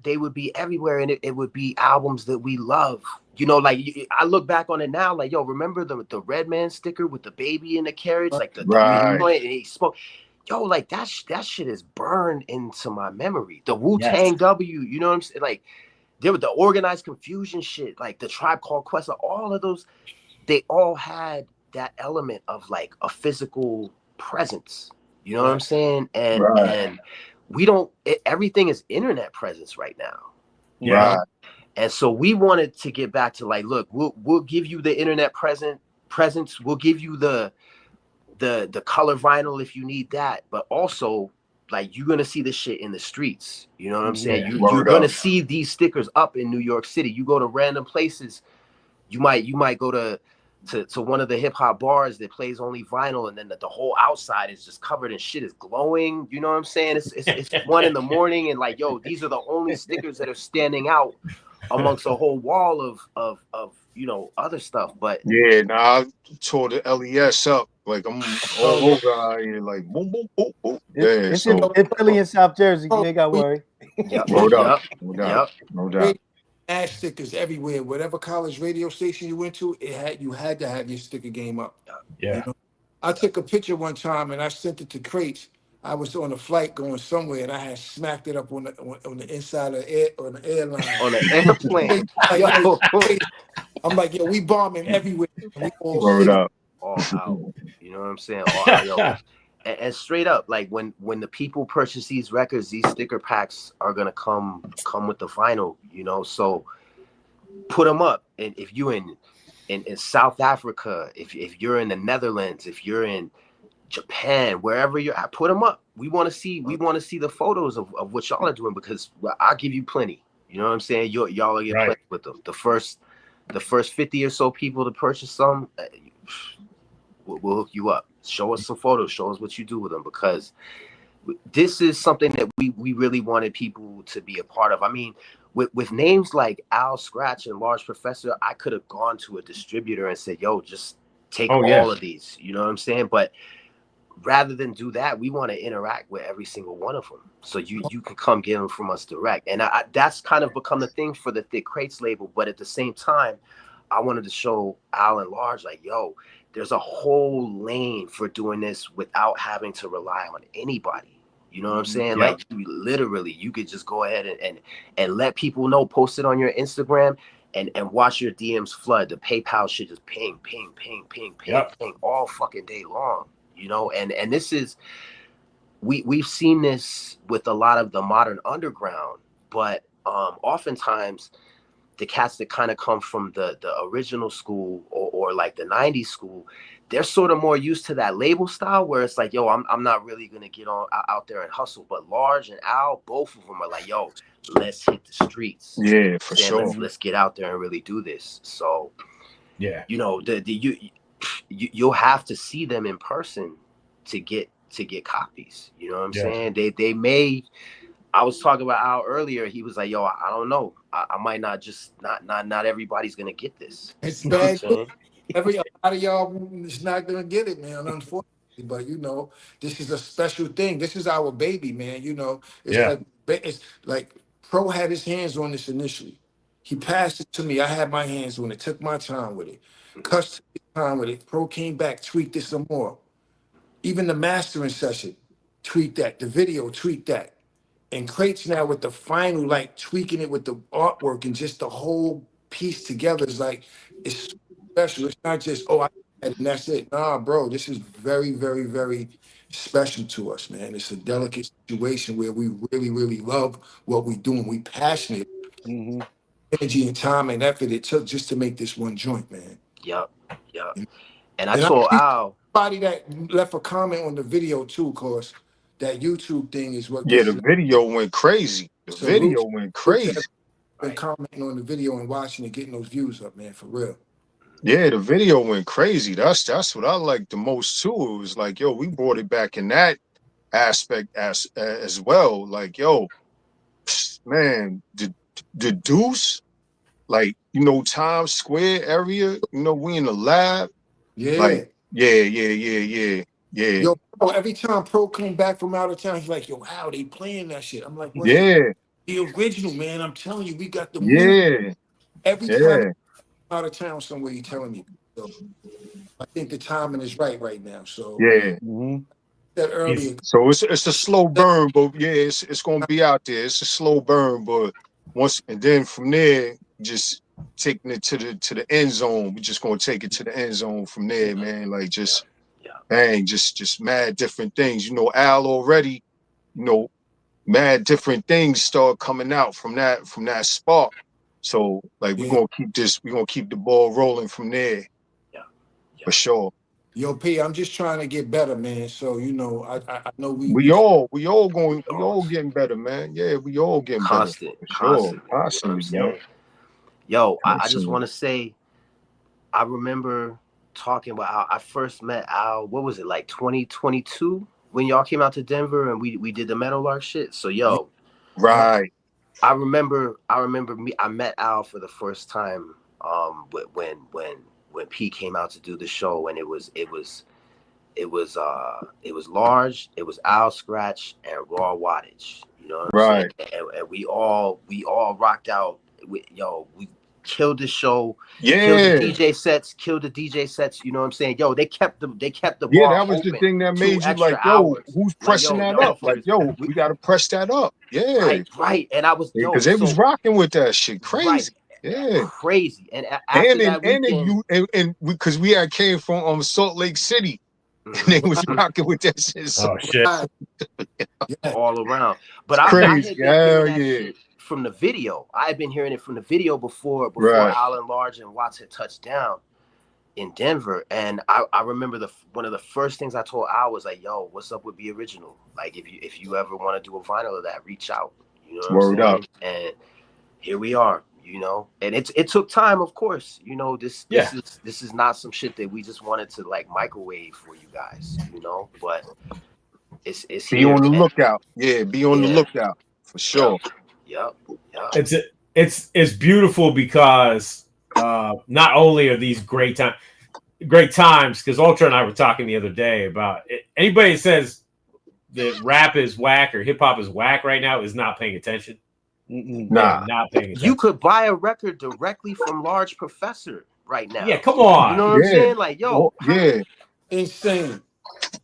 Speaker 6: they would be everywhere, and it would be albums that we love. You know, like I look back on it now, like, yo, remember the Red Man sticker with the baby in the carriage, like the joint, and he spoke. Yo, like that shit is burned into my memory. The Wu-Tang W, you know what I'm saying? Like, there were the Organized Confusion shit, like the Tribe Called Quest, all of those, they all had that element of like a physical presence. You know what I'm saying? And we don't, everything is internet presence right now.
Speaker 3: Yeah.
Speaker 6: And so we wanted to get back to like, look, we'll give you the internet presence. We'll give you the color vinyl if you need that, but also like you're gonna see this shit in the streets. You know what I'm saying? You're gonna see these stickers up in New York City. You go to random places, you might go to one of the hip hop bars that plays only vinyl, and then the whole outside is just covered in shit, is glowing. You know what I'm saying? It's 1 a.m, and like, yo, these are the only stickers that are standing out amongst a whole wall of you know, other stuff. But
Speaker 7: yeah, I tore the LES up. Like I'm all over out here, like boom, boom, boom, boom.
Speaker 5: It's Philly in South Jersey. You ain't got to worry.
Speaker 7: No doubt.
Speaker 2: Ash stickers everywhere. Whatever college radio station you went to, you had to have your sticker game up.
Speaker 3: Yeah.
Speaker 2: You know? I took a picture one time and I sent it to Crates. I was on a flight going somewhere, and I had smacked it up on the inside of the airline.
Speaker 6: On the airplane.
Speaker 2: I'm like, yo, we bombing everywhere. We all
Speaker 7: out.
Speaker 6: You know what I'm saying? All out, yo. And straight up, like when the people purchase these records, these sticker packs are gonna come with the vinyl, you know. So put them up. And if you in South Africa, if you're in the Netherlands, if you're in Japan, wherever you're at, put them up. We want to see the photos of what y'all are doing, because I'll give you plenty. You know what I'm saying? Y'all are get plenty with them. The first 50 or so people to purchase some, we'll hook you up. Show us some photos. Show us what you do with them, because this is something that we really wanted people to be a part of. I mean, with names like Al, Skratch, and Large Professor, I could have gone to a distributor and said, yo, just take all of these. You know what I'm saying? But rather than do that, we want to interact with every single one of them. So you can come get them from us direct. And that's kind of become the thing for the Thick Crates label. But at the same time, I wanted to show Al and Large, like, yo, there's a whole lane for doing this without having to rely on anybody. You know what I'm saying?
Speaker 3: Yeah.
Speaker 6: Like, you could just go ahead and let people know, post it on your Instagram, and watch your DMs flood. The PayPal shit just ping, ping, ping, ping, ping, ping all fucking day long. You know, and this is, we've seen this with a lot of the modern underground, but oftentimes the cats that kind of come from the original school or like the 90s school, they're sort of more used to that label style where it's like, yo, I'm not really gonna get out there and hustle. But Large and Al, both of them are like, yo, let's hit the streets.
Speaker 7: Yeah, for sure.
Speaker 6: Let's get out there and really do this. So
Speaker 3: yeah,
Speaker 6: you know, you'll have to see them in person to get copies. You know what I'm saying? They may. I was talking about Al earlier. He was like, "Yo, I don't know. I might not just not everybody's gonna get this."
Speaker 2: It's bad. A lot of y'all is not gonna get it, man. Unfortunately, but you know, this is a special thing. This is our baby, man. You know, it's like Pro had his hands on this initially. He passed it to me. I had my hands on it, took my time with it, cussed time with it. Pro came back, tweaked it some more. Even the mastering session, tweaked that. The video, tweaked that. And Crates now with the final, like tweaking it with the artwork and just the whole piece together is like, it's special. It's not just, oh, I had it and that's it. Nah, bro, this is very, very, very special to us, man. It's a delicate situation where we really, really love what we do and we passionate.
Speaker 5: Mm-hmm.
Speaker 2: Energy and time and effort it took just to make this one joint, man.
Speaker 6: Yep. And I told Al,
Speaker 2: somebody that left a comment on the video too, cause that YouTube thing is what.
Speaker 7: Yeah, the video went crazy. The video went crazy.
Speaker 2: Been commenting on the video and watching it, getting those views up, man, for real.
Speaker 7: Yeah, the video went crazy. That's what I liked the most too. It was like, yo, we brought it back in that aspect as well. Like, yo, man, the Deuce, like, you know, Times Square area, you know, we in the lab.
Speaker 2: Yeah.
Speaker 7: Like, yeah.
Speaker 2: Yo, bro, every time Pro came back from out of town, he's like, yo, how they playing that shit? I'm like, well,
Speaker 7: yeah,
Speaker 2: the original, man. I'm telling you, we got the
Speaker 7: movie.
Speaker 2: Every time out of town somewhere, you telling me. So I think the timing is right now. So
Speaker 7: yeah.
Speaker 2: That earlier.
Speaker 7: So it's a slow burn, but yeah, it's gonna be out there. It's a slow burn, but once and then from there, just taking it to the end zone. We're just gonna take it to the end zone from there, man. Like just just mad different things. You know, Al already, you know, mad different things start coming out from that spark. So like we're gonna keep the ball rolling from there. Yeah. For sure.
Speaker 2: Yo, P, I'm just trying to get better, man. So I know
Speaker 7: we all getting better, man. Yeah, we all getting better. Constantly, man.
Speaker 6: Yo, I just want to say, I remember talking about how I first met Al. What was it, like 2022 when y'all came out to Denver and we did the Meadowlark shit? So yo,
Speaker 7: right.
Speaker 6: I remember I met Al for the first time when P came out to do the show, and it was large. It was Al, Skratch, and Raw Wattage. You know what I'm saying? And we all rocked out. We killed the show.
Speaker 7: Yeah.
Speaker 6: Killed the DJ sets. You know what I'm saying? Yo, they kept the bar.
Speaker 7: Yeah, that was the thing that made you like, yo, who's pressing that up? Like, yo, we gotta press that up. Yeah.
Speaker 6: Right. And I was
Speaker 7: because they was rocking with that shit. Crazy. Right. Yeah,
Speaker 6: crazy. And after that
Speaker 7: weekend, because we had came from Salt Lake City, and they was rocking with that shit.
Speaker 3: So shit,
Speaker 6: all around. But
Speaker 7: crazy.
Speaker 6: Shit from the video. I had been hearing it from the video before Alan Large and Watts had touched down in Denver, and I remember one of the first things I told Al was like, "Yo, what's up with Be Original? Like, if you ever want to do a vinyl of that, reach out." You know what I'm saying? Up. And here we are. You know, and it took time, of course. You know, this is not some shit that we just wanted to like microwave for you guys, you know, but it's
Speaker 7: be on the lookout. Yeah, be on the lookout for sure.
Speaker 6: Yep.
Speaker 3: It's beautiful because not only are these great times, because Ultra and I were talking the other day about it. Anybody that says that rap is whack or hip hop is whack right now is not paying attention.
Speaker 7: Nah,
Speaker 3: not paying attention.
Speaker 6: You could buy a record directly from Large Professor right now.
Speaker 3: Yeah, come on.
Speaker 6: You know what I'm saying? Like, yo,
Speaker 2: insane.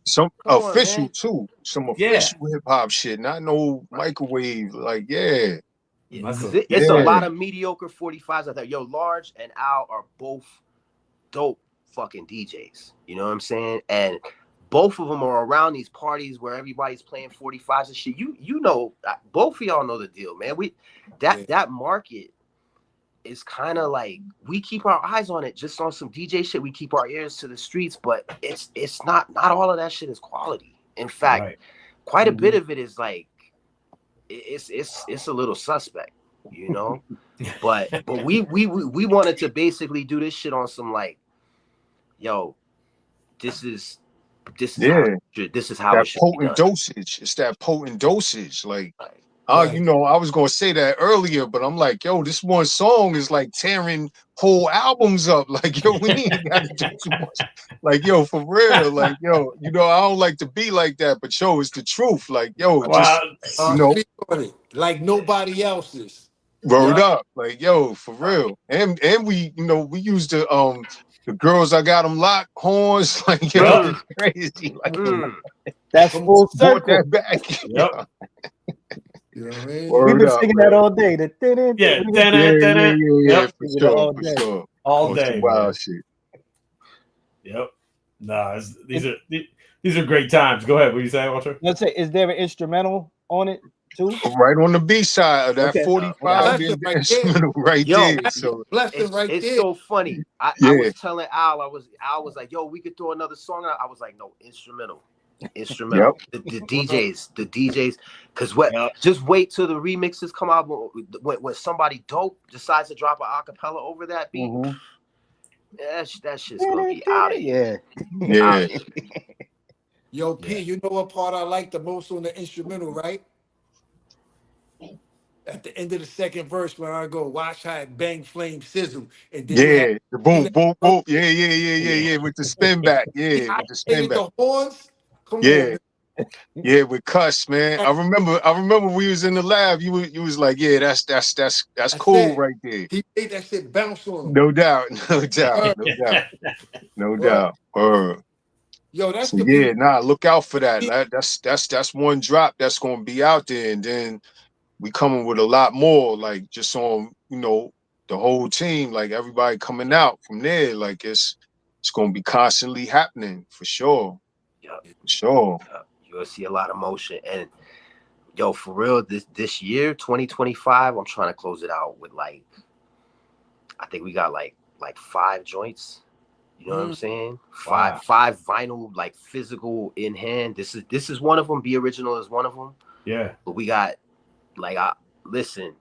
Speaker 7: Some official too. Some official hip hop shit. Not no microwave. Like,
Speaker 6: it's a lot of mediocre 45s out there. Yo, Large and Al are both dope fucking DJs. You know what I'm saying? And both of them are around these parties where everybody's playing 45s and shit. You know, both of y'all know the deal, man. That market is kind of like, we keep our eyes on it, just on some DJ shit. We keep our ears to the streets, but it's not all of that shit is quality. In fact, quite a bit of it is like it's a little suspect, you know. but we wanted to basically do this shit on some like, yo, this is how it should be done.
Speaker 7: Dosage. It's that potent dosage. Like,
Speaker 2: Right.
Speaker 7: You know, I was gonna say that earlier, but I'm like, yo, this one song is like tearing whole albums up. Like, yo, we ain't got to do too much. Like, yo, for real. Like, yo, you know, I don't like to be like that, but yo, it's the truth. Like, yo, just you know,
Speaker 2: Speak on it like nobody else's.
Speaker 7: word
Speaker 2: Yeah.
Speaker 7: up. Like, yo, for real. And we, you know, we used the girls I got them locked horns. Like, yo, it's crazy. Like,
Speaker 5: That's full
Speaker 7: brought
Speaker 5: circle.
Speaker 7: that back.
Speaker 3: Yep.
Speaker 2: You know what I mean?
Speaker 5: We've
Speaker 7: Word
Speaker 5: been
Speaker 7: up,
Speaker 5: singing
Speaker 7: man.
Speaker 5: that all day.
Speaker 3: Yeah.
Speaker 7: Yeah,
Speaker 3: Yep.
Speaker 7: for
Speaker 5: Singing it
Speaker 7: sure,
Speaker 5: all
Speaker 7: for
Speaker 5: day.
Speaker 7: sure.
Speaker 3: All
Speaker 7: On
Speaker 3: day,
Speaker 7: some
Speaker 3: man.
Speaker 7: wild shit.
Speaker 3: Yep. Nah, these are great times. Go ahead. What are you saying, Walter?
Speaker 5: Let's say, is there an instrumental on it too?
Speaker 7: Right on the B side of that
Speaker 5: Okay.
Speaker 7: 45
Speaker 2: Blessing
Speaker 7: is the
Speaker 2: right there.
Speaker 7: instrumental right
Speaker 6: Yo,
Speaker 7: there.
Speaker 2: That's
Speaker 7: So
Speaker 2: blessing right
Speaker 6: it's
Speaker 2: there.
Speaker 6: so funny. I
Speaker 7: yeah,
Speaker 6: was telling Al, I was like, yo, we could throw another song out. I was like, no, instrumental.
Speaker 7: yep.
Speaker 6: The DJs, because what?
Speaker 3: Yep.
Speaker 6: Just wait till the remixes come out. When somebody dope decides to drop an acapella over that beat,
Speaker 5: Mhm.
Speaker 6: that shit's gonna be out of here.
Speaker 5: Yeah.
Speaker 6: Out
Speaker 7: Yeah.
Speaker 6: of here.
Speaker 2: Yo, P, you know what part I like the most on the instrumental, right? At the end of the second verse, when I go, watch how it bang, flame, sizzle, and then you have
Speaker 7: Yeah. The boom, boom, boom. Yeah. With the spin back. Yeah, with the spin back.
Speaker 2: the horns. Come
Speaker 7: Yeah.
Speaker 2: on, man.
Speaker 7: Yeah, with Cuss, man. I remember we was in the lab. You was like, yeah, that's
Speaker 2: I
Speaker 7: cool
Speaker 2: said,
Speaker 7: right there.
Speaker 2: he made that shit bounce on him.
Speaker 7: No doubt, no doubt,
Speaker 2: Word,
Speaker 7: no doubt, no
Speaker 2: word.
Speaker 7: doubt.
Speaker 2: Yo, that's
Speaker 7: So
Speaker 2: the
Speaker 7: yeah,
Speaker 2: beauty.
Speaker 7: nah, look out for that. That's one drop that's gonna be out there, and then we coming with a lot more, like just on, you know, the whole team, like everybody coming out from there. Like it's gonna be constantly happening for sure.
Speaker 6: Yep.
Speaker 7: For sure.
Speaker 6: You'll see a lot of motion. And yo, for real, this year, 2025, I'm trying to close it out with like, I think we got like 5 joints. You know what I'm saying?
Speaker 3: Wow.
Speaker 6: Five vinyl, like physical in hand. This is one of them. Be Original is one of them.
Speaker 3: Yeah.
Speaker 6: But we got like, listen,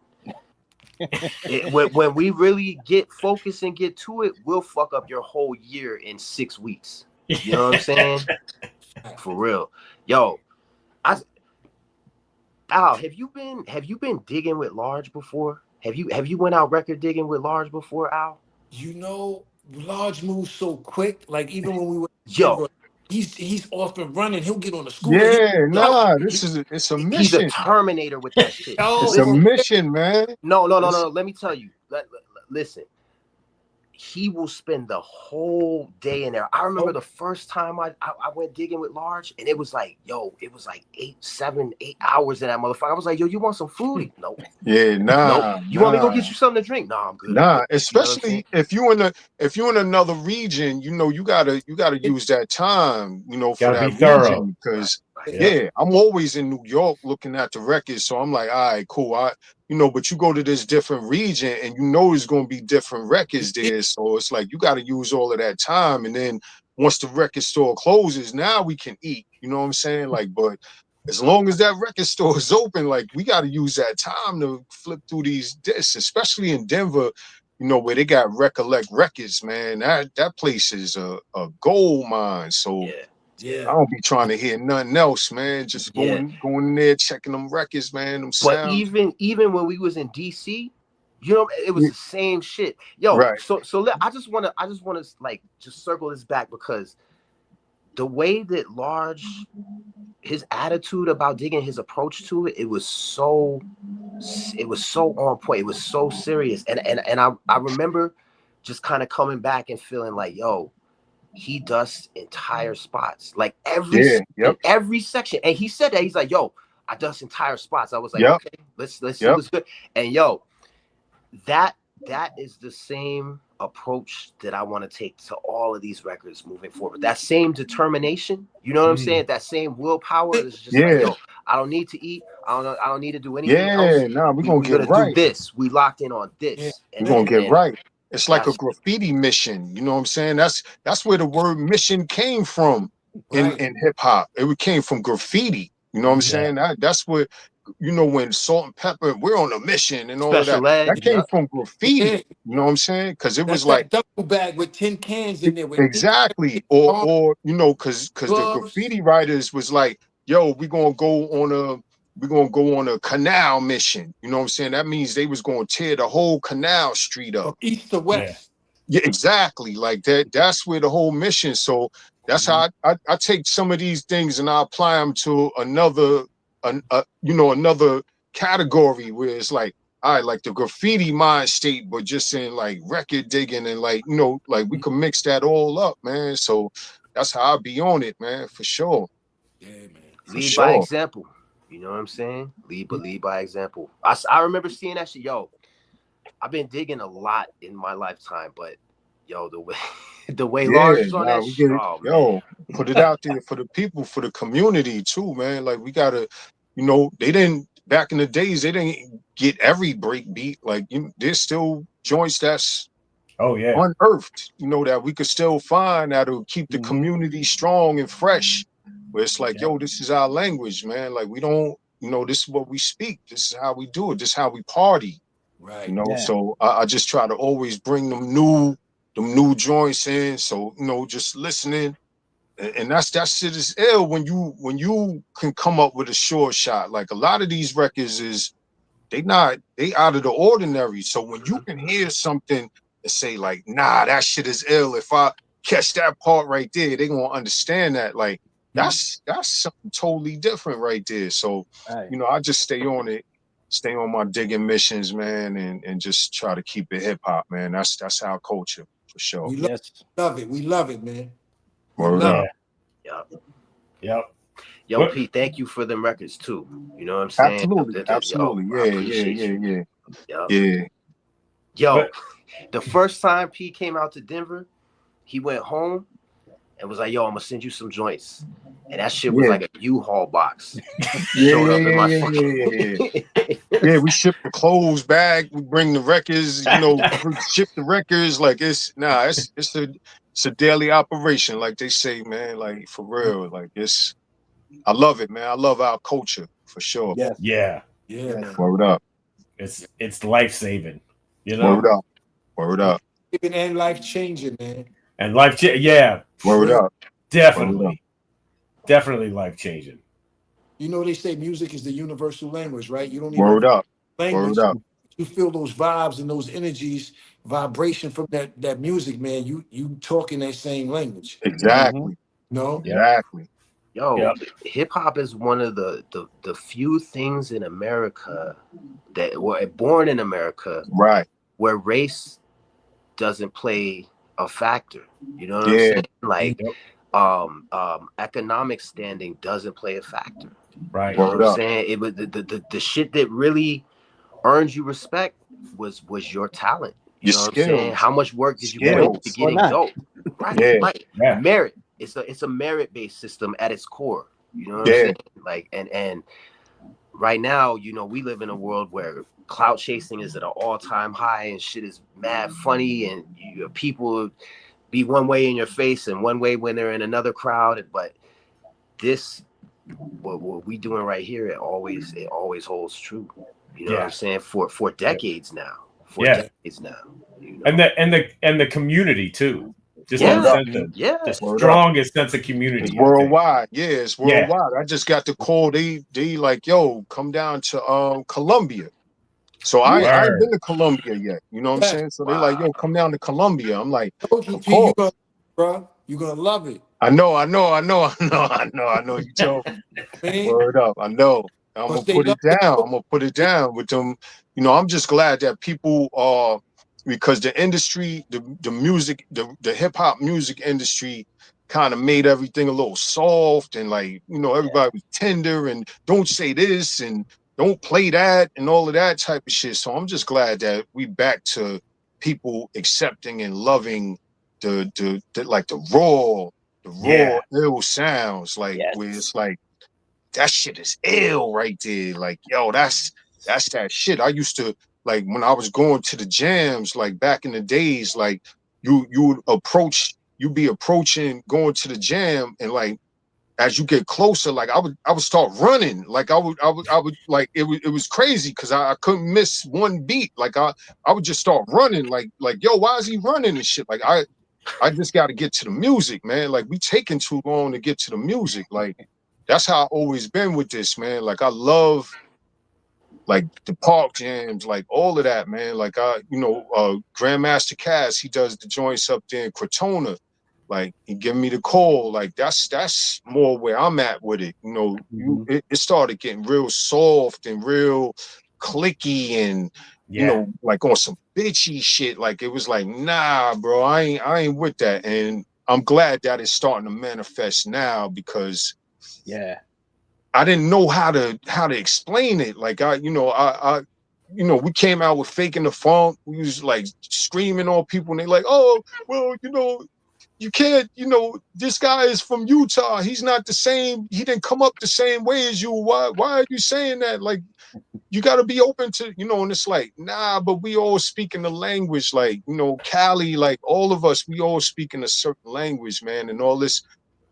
Speaker 6: when we really get focused and get to it, we'll fuck up your whole year in 6 weeks. You know what I'm saying? For real. Yo, Al, have you been digging with Large before? Have you went out record digging with Large before, Al?
Speaker 2: You know, Large moves so quick. Like even when we were
Speaker 6: Yo,
Speaker 2: he's off and running. He'll get on the scooter.
Speaker 7: Yeah, nah,
Speaker 6: it's
Speaker 7: a
Speaker 6: he's a
Speaker 7: mission.
Speaker 6: Terminator with that shit.
Speaker 7: It's a
Speaker 6: Listen,
Speaker 7: mission, man.
Speaker 6: no. Let me tell you. Listen. He will spend the whole day in there. I remember the first time I went digging with Large, and it was like 8 hours in that motherfucker. I was like, yo, you want some food? No.
Speaker 7: Yeah, nah.
Speaker 6: No. You want me to go get you something to drink? No, I'm good.
Speaker 7: Nah,
Speaker 6: I'm good.
Speaker 7: especially if you in another region, you know, you gotta use that time, you know, for
Speaker 3: Gotta
Speaker 7: that
Speaker 3: be thorough.
Speaker 7: region. Because
Speaker 3: Yeah.
Speaker 7: I'm always in New York looking at the records. So I'm like, all right, cool. But you go to this different region and you know there's gonna be different records there. So it's like you gotta use all of that time. And then once the record store closes, now we can eat. You know what I'm saying? Like, but as long as that record store is open, like we got to use that time to flip through these discs, especially in Denver, you know, where they got Recollect Records, man. That place is a gold mine. So
Speaker 6: Yeah.
Speaker 7: I don't be trying to hear nothing else, man. Just going in there, checking them records, man. Them
Speaker 6: But
Speaker 7: sounds.
Speaker 6: even when we was in DC, you know, it was the same shit. Yo,
Speaker 7: Right.
Speaker 6: so I just wanna like just circle this back because the way that Large, his attitude about digging, his approach to it, it was so on point. It was so serious. And I remember just kind of coming back and feeling like, yo, he dusts entire spots, like every section. And he said that, he's like, yo, I dust entire spots. I was like, okay, let's see what's good. And yo, that is the same approach that I want to take to all of these records moving forward. That same determination, you know what I'm saying? That same willpower is just like, yo, I don't need to eat. I don't need to do anything else.
Speaker 7: Nah, we're gonna get
Speaker 6: do this. We locked in on this.
Speaker 7: We're gonna get right. It's like a graffiti mission. You know what I'm saying? That's where the word mission came from in hip hop. It came from graffiti. You know what I'm saying? That's what, you know, when Salt and Pepper, we're on a mission and all
Speaker 6: Special
Speaker 7: of that.
Speaker 6: ed,
Speaker 7: That came from graffiti. You know what I'm saying? Because it was like
Speaker 2: double bag with 10 cans in there. With
Speaker 7: exactly, or you know, because the graffiti writers was like, yo, we gonna go on we're gonna go on a canal mission. You know what I'm saying? That means they was gonna tear the whole canal street up.
Speaker 2: From east to west.
Speaker 7: Yeah, exactly. Like that. That's where the whole mission. So that's how I take some of these things and I apply them to another, another category where it's like, all right, like the graffiti mind state, but just in like record digging and like, like we can mix that all up, man. So that's how I be on it, man, for sure.
Speaker 2: Yeah, man.
Speaker 6: Lead by example. You know what I'm saying? Lead by example. I remember seeing that shit. Yo, I've been digging a lot in my lifetime, but yo, the way Lars is on that shit, man.
Speaker 7: Put it out there for the people, for the community too, man. Like we gotta, they didn't back in the days, they didn't get every break beat. Like there's still joints that's unearthed, that we could still find that'll keep the community strong and fresh. Where it's like, yo, this is our language, man. Like we don't, this is what we speak. This is how we do it. This is how we party.
Speaker 2: Right.
Speaker 7: So I just try to always bring them new joints in. So, just listening. And that shit is ill when you can come up with a sure shot. Like a lot of these records they out of the ordinary. So when you can hear something and say like, nah, that shit is ill. If I catch that part right there, they gonna understand that. Like that's something totally different right there. So, I just stay on it, stay on my digging missions, man, and just try to keep it hip hop, man. That's our culture for sure.
Speaker 2: We love it. We love it, man.
Speaker 7: Word up.
Speaker 6: Yep. Yo, Pete, thank you for them records too. You know what I'm saying?
Speaker 7: Absolutely. Yeah.
Speaker 6: Yo, the first time Pete came out to Denver, he went home and was like, yo, I'm gonna send you some joints. And that shit was like a U-Haul box.
Speaker 7: Yeah, we ship the clothes back, we bring the records, ship the records. Like it's a daily operation, like they say, man. Like for real. Like I love it, man. I love our culture for sure.
Speaker 3: Yeah.
Speaker 2: Man.
Speaker 7: Word up.
Speaker 3: It's life-saving,
Speaker 7: Word up.
Speaker 2: And life-changing, man.
Speaker 3: And Word
Speaker 7: up.
Speaker 3: Definitely life-changing.
Speaker 2: They say music is the universal language, right? You don't
Speaker 7: Word up.
Speaker 2: Language.
Speaker 7: Word up.
Speaker 2: You feel those vibes and those energies, vibration from that music, man. You talking that same language.
Speaker 7: Exactly. Exactly.
Speaker 6: Yo, hip hop is one of the few things in America that were born in America,
Speaker 7: right,
Speaker 6: where race doesn't play a factor. You know what I'm saying? Like, economic standing doesn't play a factor.
Speaker 3: Right.
Speaker 6: You know what I'm saying? It was the shit that really earns you respect was your talent. You know what I'm saying? How much work did you put into getting dope? Right. Merit. It's a merit-based system at its core. You know what I'm saying? Like, and right now, we live in a world where clout chasing is at an all-time high and shit is mad funny, and people be one way in your face and one way when they're in another crowd. But what we doing right here, it always holds true. You know what I'm saying? For decades now. Decades now.
Speaker 3: And the community too. Just the strongest sense of community.
Speaker 7: It's worldwide. It's worldwide. I just got the call. They like, yo, come down to Colombia. So I ain't been to Colombia yet. You know what I'm saying? So they like, yo, come down to Colombia. I'm like,
Speaker 2: you're gonna love it.
Speaker 7: I know. You told me. Word up. I know. I'm gonna put it down with them. I'm just glad that people are, because the industry, the music, the hip hop music industry kind of made everything a little soft and like, everybody was tender and don't say this and don't play that and all of that type of shit. So I'm just glad that we back to people accepting and loving the raw ill sounds, like where it's like that shit is ill right there. Like, yo, that's that shit. I used to, like, when I was going to the jams, like back in the days, like you'd be approaching going to the jam, and like as you get closer, like I would start running. Like I would like it was crazy because I couldn't miss one beat. Like I would just start running, like yo, why is he running and shit? Like I just got to get to the music, man. Like we taking too long to get to the music. Like that's how I always been with this, man. Like I love like the park jams, like all of that, man. Like Grandmaster Cass, he does the joints up there in Crotona. Like he give me the call. Like that's more where I'm at with it. You know, it started getting real soft and real clicky and you know, like on some bitchy shit. Like it was like, nah, bro, I ain't with that. And I'm glad that it's starting to manifest now because I didn't know how to explain it. Like I we came out with Faking the Funk. We was like screaming on people and they like, oh, well, you know, you can't, you know, this guy is from Utah. He's not the same. He didn't come up the same way as you. Why are you saying that? Like, you got to be open to, you know, and it's like, nah, but we all speaking the language. Like, you know, Cali, like all of us, we all speaking a certain language, man. And all this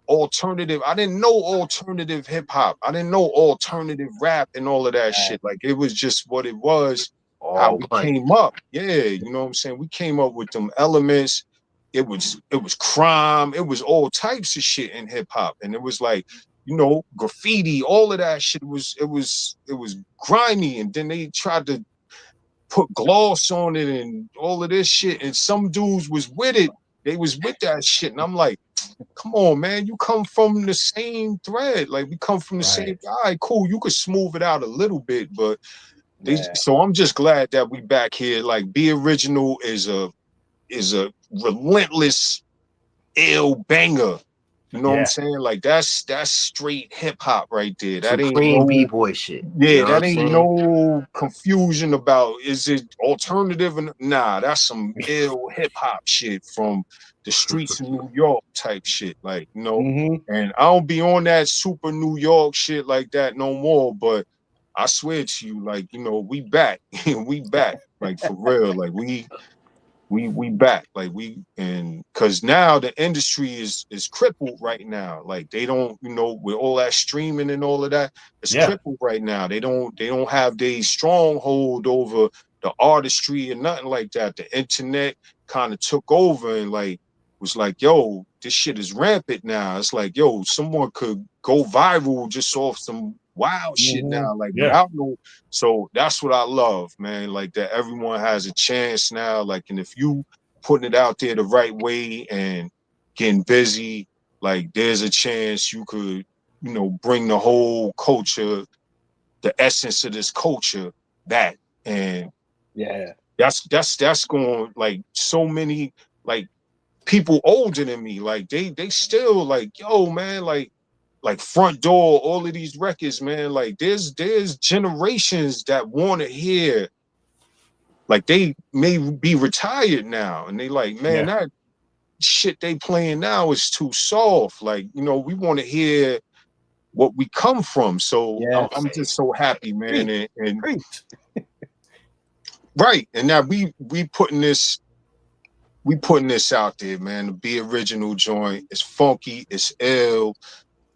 Speaker 7: alternative, I didn't know alternative hip hop. I didn't know alternative rap and all of that shit. Like it was just what it was, how we came up. Yeah, you know what I'm saying? We came up with them elements. It was crime, it was all types of shit in hip hop. And it was like, you know, graffiti, all of that shit it was grimy. And then they tried to put gloss on it and all of this shit. And some dudes was with it. They was with that shit. And I'm like, come on, man, you come from the same thread. Like we come from the same guy. Cool, you could smooth it out a little bit, but so I'm just glad that we back here. Like Be Original is a relentless ill banger. You know what I'm saying? Like that's straight hip hop right there. That ain't
Speaker 6: Supreme
Speaker 7: no
Speaker 6: B-boy shit.
Speaker 7: Yeah,
Speaker 6: You know
Speaker 7: that ain't no confusion about is it alternative and nah, that's some ill hip hop shit from the streets of New York type shit. Like, you know, and I don't be on that super New York shit like that no more, but I swear to you, like, you know, we back. We back. Like for real. Like we back, like and because now the industry is crippled right now. Like they don't, you know, with all that streaming and all of that, it's crippled right now. They don't have the stronghold over the artistry and nothing like that. The internet kind of took over and like was like, yo, this shit is rampant now. It's like, yo, someone could go viral just off some wild shit now, like without no. So that's what I love, man. Like that everyone has a chance now. Like, and if you putting it out there the right way and getting busy, like there's a chance you could, you know, bring the whole culture, the essence of this culture back. And that's going like so many like people older than me, like they still like, yo, man, like Front Door, all of these records, man, like there's generations that want to hear, like they may be retired now and they like, man, that shit they playing now is too soft. Like, you know, we want to hear what we come from. So I'm just so happy, man. And right. And now we putting this out there, man. The Be Original joint. It's funky, it's ill.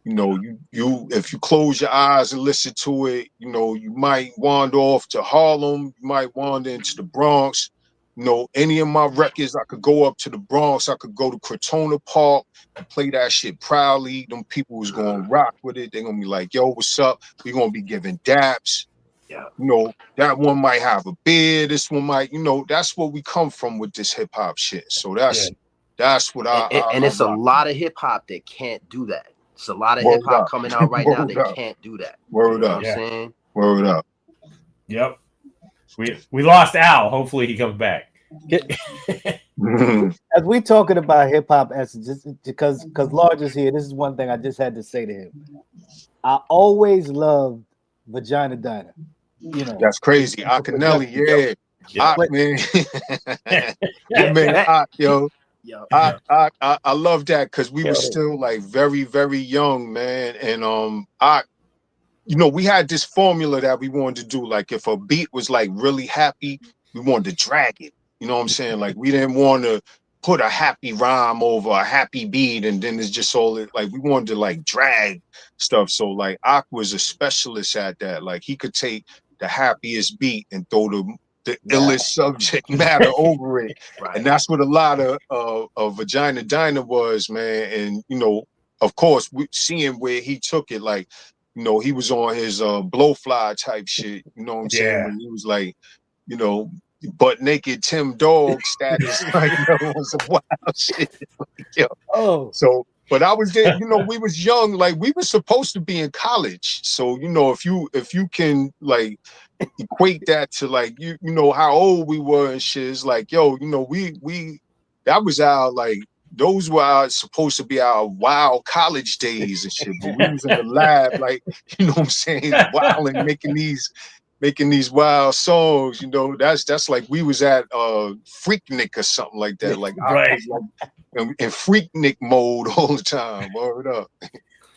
Speaker 7: You know, you if you close your eyes and listen to it, you know, you might wander off to Harlem, you might wander into the Bronx. You know, any of my records, I could go up to the Bronx, I could go to Crotona Park and play that shit proudly. Them people was gonna rock with it. They're gonna be like, yo, what's up? We're gonna be giving daps. Yeah. You know, that one might have a beard, this one might, you know, that's where we come from with this hip hop shit. So that's what
Speaker 6: and it's a lot of hip hop that can't do that. It's a lot of hip hop coming out right now that can't do that.
Speaker 7: Word
Speaker 6: up.
Speaker 7: What I'm saying? Word up.
Speaker 3: Yep. We lost Al. Hopefully he comes back.
Speaker 5: As we talking about hip hop essence, because Large is here, this is one thing I just had to say to him. I always loved Vagina Diner. You know,
Speaker 7: that's crazy. Akinelli, man. Man, yo. I love that because we were still like very, very young, man. And you know, we had this formula that we wanted to do. Like if a beat was like really happy, we wanted to drag it. You know what I'm saying? Like we didn't want to put a happy rhyme over a happy beat and then it's just all like we wanted to like drag stuff. So like Ak was a specialist at that. Like he could take the happiest beat and throw the illest subject matter over it. And that's what a lot of Vagina Diner was, man. And you know, of course, we seeing where he took it, like, you know, he was on his blowfly type shit. You know what I'm saying? When he was like, you know, butt naked Tim Dog status, like, yo, on some wild shit. Like, yo.
Speaker 5: Oh,
Speaker 7: so. But I was there, you know, we was young, like we were supposed to be in college. So, you know, if you can like equate that to like you know how old we were and shit, it's like, yo, you know, we that was our like those were our, supposed to be our wild college days and shit. But we was in the lab, like, you know what I'm saying, wild and making these wild songs, you know. That's like we was at Freaknik or something like that. Like I was like in Freaknik mode all the time. Word up.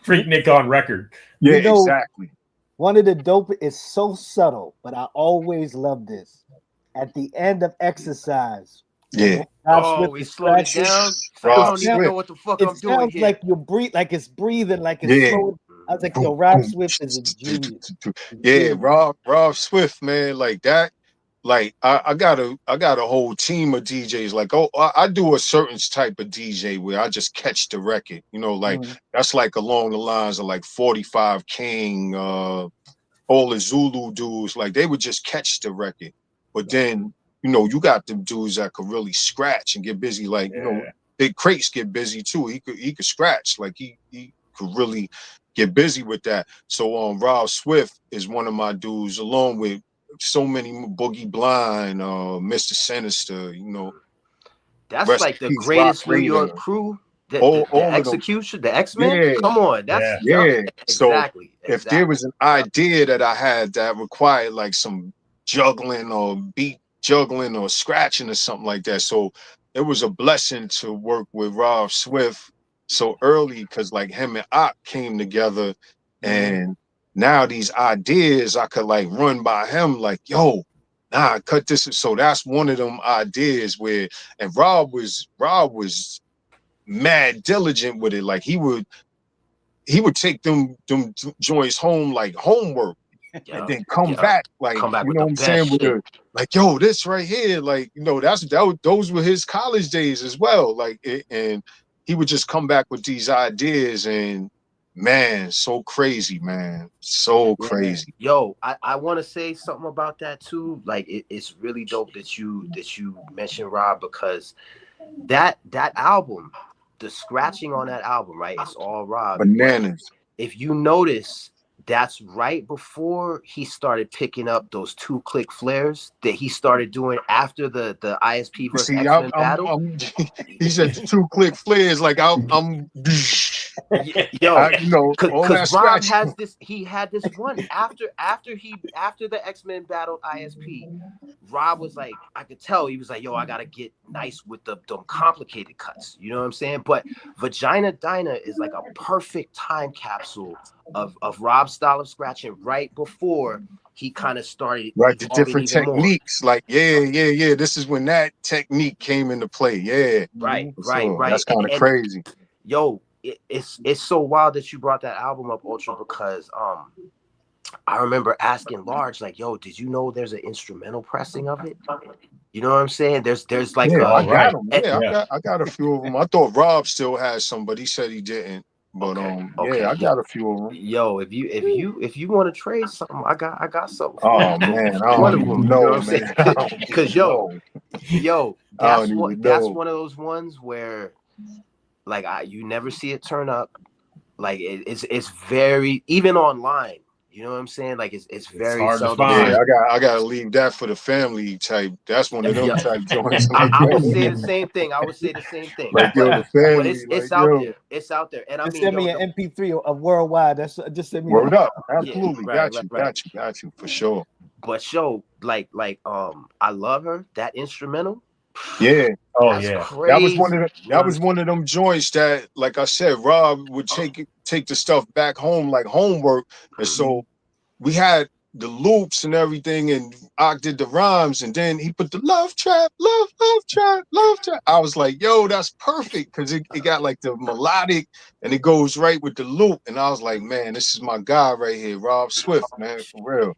Speaker 3: Freaknik on record.
Speaker 7: Yeah,
Speaker 5: you know,
Speaker 7: exactly.
Speaker 5: One of the dope is so subtle, but I always love this. At the end of Exercise,
Speaker 7: yeah.
Speaker 6: We slowed it down. I don't even know what the fuck I'm doing
Speaker 5: sounds
Speaker 6: here.
Speaker 5: like you breathe, like it's breathing, like it's slow. I was like, yo, Rob Swift is a genius.
Speaker 7: Yeah, Rob Swift, man, like that. Like I got a whole team of DJs. Like, I do a certain type of DJ where I just catch the record. You know, like that's like along the lines of like 45 King, all the Zulu dudes. Like they would just catch the record. But then, you know, you got them dudes that could really scratch and get busy. Like, you know, Big Crates get busy too. He could scratch. Like he could really get busy with that. So Rob Swift is one of my dudes, along with so many Boogie Blind, Mr. Sinister, you know.
Speaker 6: That's like the greatest New York crew. The Execution, the X-Men.
Speaker 7: Yeah.
Speaker 6: Come on, that's exactly.
Speaker 7: So if there was an idea that I had that required like some juggling or beat juggling or scratching or something like that, so it was a blessing to work with Rob Swift so early, because like him and Ock came together, and now these ideas I could like run by him, like, yo, nah, cut this. So that's one of them ideas where, and Rob was mad diligent with it. Like he would take them joints home like homework, and then come back like, you know what I'm saying, with the, like, yo, this right here, like, you know, those were his college days as well. Like and he would just come back with these ideas, and man, so crazy, man, so crazy.
Speaker 6: Yo, I want to say something about that too. Like it's really dope that you mentioned Rob, because that album, the scratching on that album, right? It's all Rob.
Speaker 7: Bananas.
Speaker 6: If you notice, that's right before he started picking up those 2-click flares that he started doing after the ISP versus X-Men battle.
Speaker 7: He said 2-click flares, like I'm
Speaker 6: yo,
Speaker 7: you know,
Speaker 6: because Rob has this. He had this one after the X-Men battled ISP. Rob was like, I could tell he was like, yo, I gotta get nice with them complicated cuts. You know what I'm saying? But Vagina Dinah is like a perfect time capsule of Rob's style of scratching right before he kind of started
Speaker 7: the different techniques. More. Like, yeah. This is when that technique came into play. Yeah.
Speaker 6: Right.
Speaker 7: That's kind of crazy.
Speaker 6: Yo, it's so wild that you brought that album up, Ultra, because I remember asking Large, like, yo, did you know there's an instrumental pressing of it? You know what I'm saying? There's like
Speaker 7: I got them. I got a few of them. I thought Rob still has some, but he said he didn't. But I got a few of them.
Speaker 6: Yo, if you want to trade something, I got something.
Speaker 7: Oh man, I don't even know, man.
Speaker 6: Because yo, that's one of those ones where, like, you never see it turn up. Like it's very, even online. You know what I'm saying? Like it's very
Speaker 3: hard to find.
Speaker 7: Yeah, I gotta leave that for the family type. That's one of them type joints.
Speaker 6: I would say the same thing.
Speaker 7: Like, yo, the family,
Speaker 6: but it's out there. It's out there. And I mean,
Speaker 5: send me an MP3 of worldwide. That's just send me.
Speaker 7: Word up, absolutely. Got you for sure.
Speaker 6: But like I love her. That instrumental.
Speaker 7: Yeah.
Speaker 6: Crazy.
Speaker 7: That was one of them joints that, like I said, Rob would take the stuff back home like homework, and so we had the loops and everything, and I did the rhymes, and then he put the love trap. I was like, yo, that's perfect, because it got like the melodic, and it goes right with the loop, and I was like, man, this is my guy right here, Rob Swift, man, for real.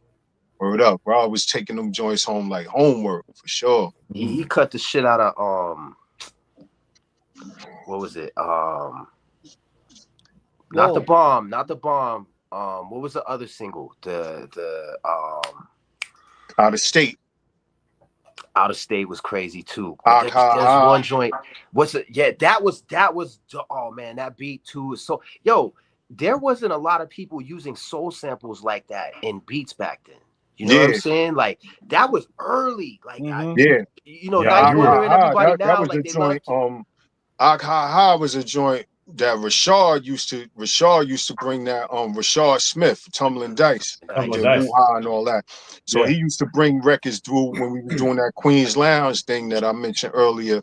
Speaker 7: Word up, Rob was taking them joints home like homework for sure.
Speaker 6: He cut the shit out of what was it? Not the bomb. Not the bomb. What was the other single?
Speaker 7: Out of State.
Speaker 6: Out of State was crazy too. There's one joint. What's it? Yeah, that was. Oh man, that beat too is so. Yo, there wasn't a lot of people using soul samples like that in beats back then. You know what I'm saying? Like that was early. Like you know, Dice Wonder and everybody now.
Speaker 7: That was
Speaker 6: like
Speaker 7: a
Speaker 6: they
Speaker 7: joint.
Speaker 6: love
Speaker 7: Ha Ha was a joint that Rashard used to bring that Rashard Smith, Tumbling Dice, Woo-Ha and all that. So he used to bring records through when we were doing that Queen's Lounge thing that I mentioned earlier.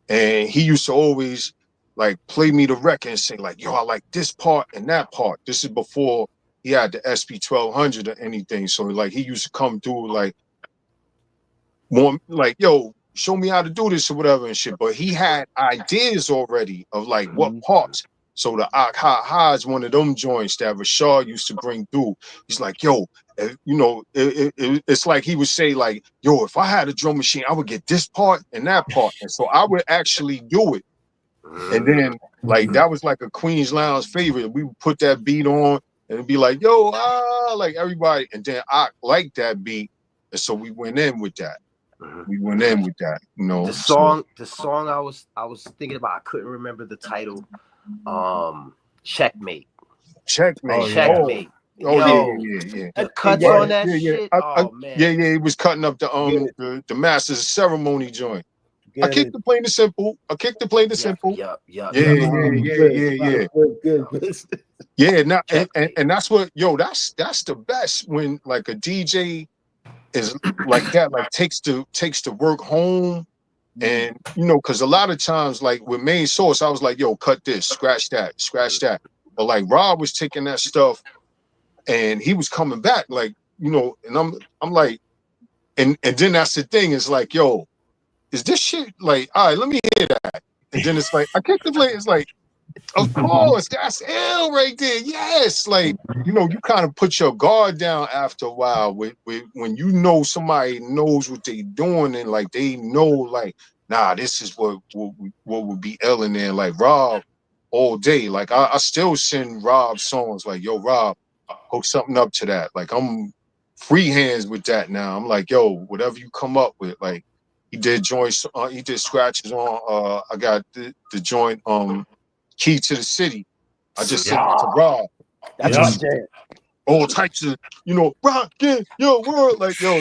Speaker 7: And he used to always like play me the record and say, like, yo, I like this part and that part. This is before he had the SP 1200 or anything. So like he used to come through like yo, show me how to do this or whatever and shit. But he had ideas already of like what parts. So the Ha is one of them joints that Rashard used to bring through. He's like, yo, you know, it's like he would say like, yo, if I had a drum machine, I would get this part and that part. And so I would actually do it. And then like that was like a Queen's Lounge favorite. We would put that beat on and it'd be like, yo, like everybody. And then I liked that beat. And so we went in with that. You know.
Speaker 6: The song I was thinking about, I couldn't remember the title. Checkmate. Checkmate.
Speaker 7: Yeah.
Speaker 6: The cuts on that shit. Oh man.
Speaker 7: Yeah, he was cutting up the Masters of Ceremony joint. I kicked the plain and simple.
Speaker 6: Yeah.
Speaker 7: Yeah, and that's what, yo, that's the best when like a DJ is like that, like takes the work home. And you know, because a lot of times like with Main Source, I was like, yo, cut this, scratch that. But like Rob was taking that stuff and he was coming back, like, you know, and I'm like, and then that's the thing, is like, yo, is this shit like, all right, let me hear that. And then it's like, I kick the play, it's like, of course, that's ill right there. Yes, like, you know, you kind of put your guard down after a while when you know somebody knows what they doing and like they know like, nah, this is what would be ill in there. Like Rob all day. Like I still send Rob songs like, yo, Rob, hook something up to that. Like I'm free hands with that now. I'm like, yo, whatever you come up with. Like he did joints, he did scratches on. I got the joint Key to the City. I just sent it to Rob.
Speaker 5: That's
Speaker 7: all types of, you know, Rob, yeah, yo, world, like, yo,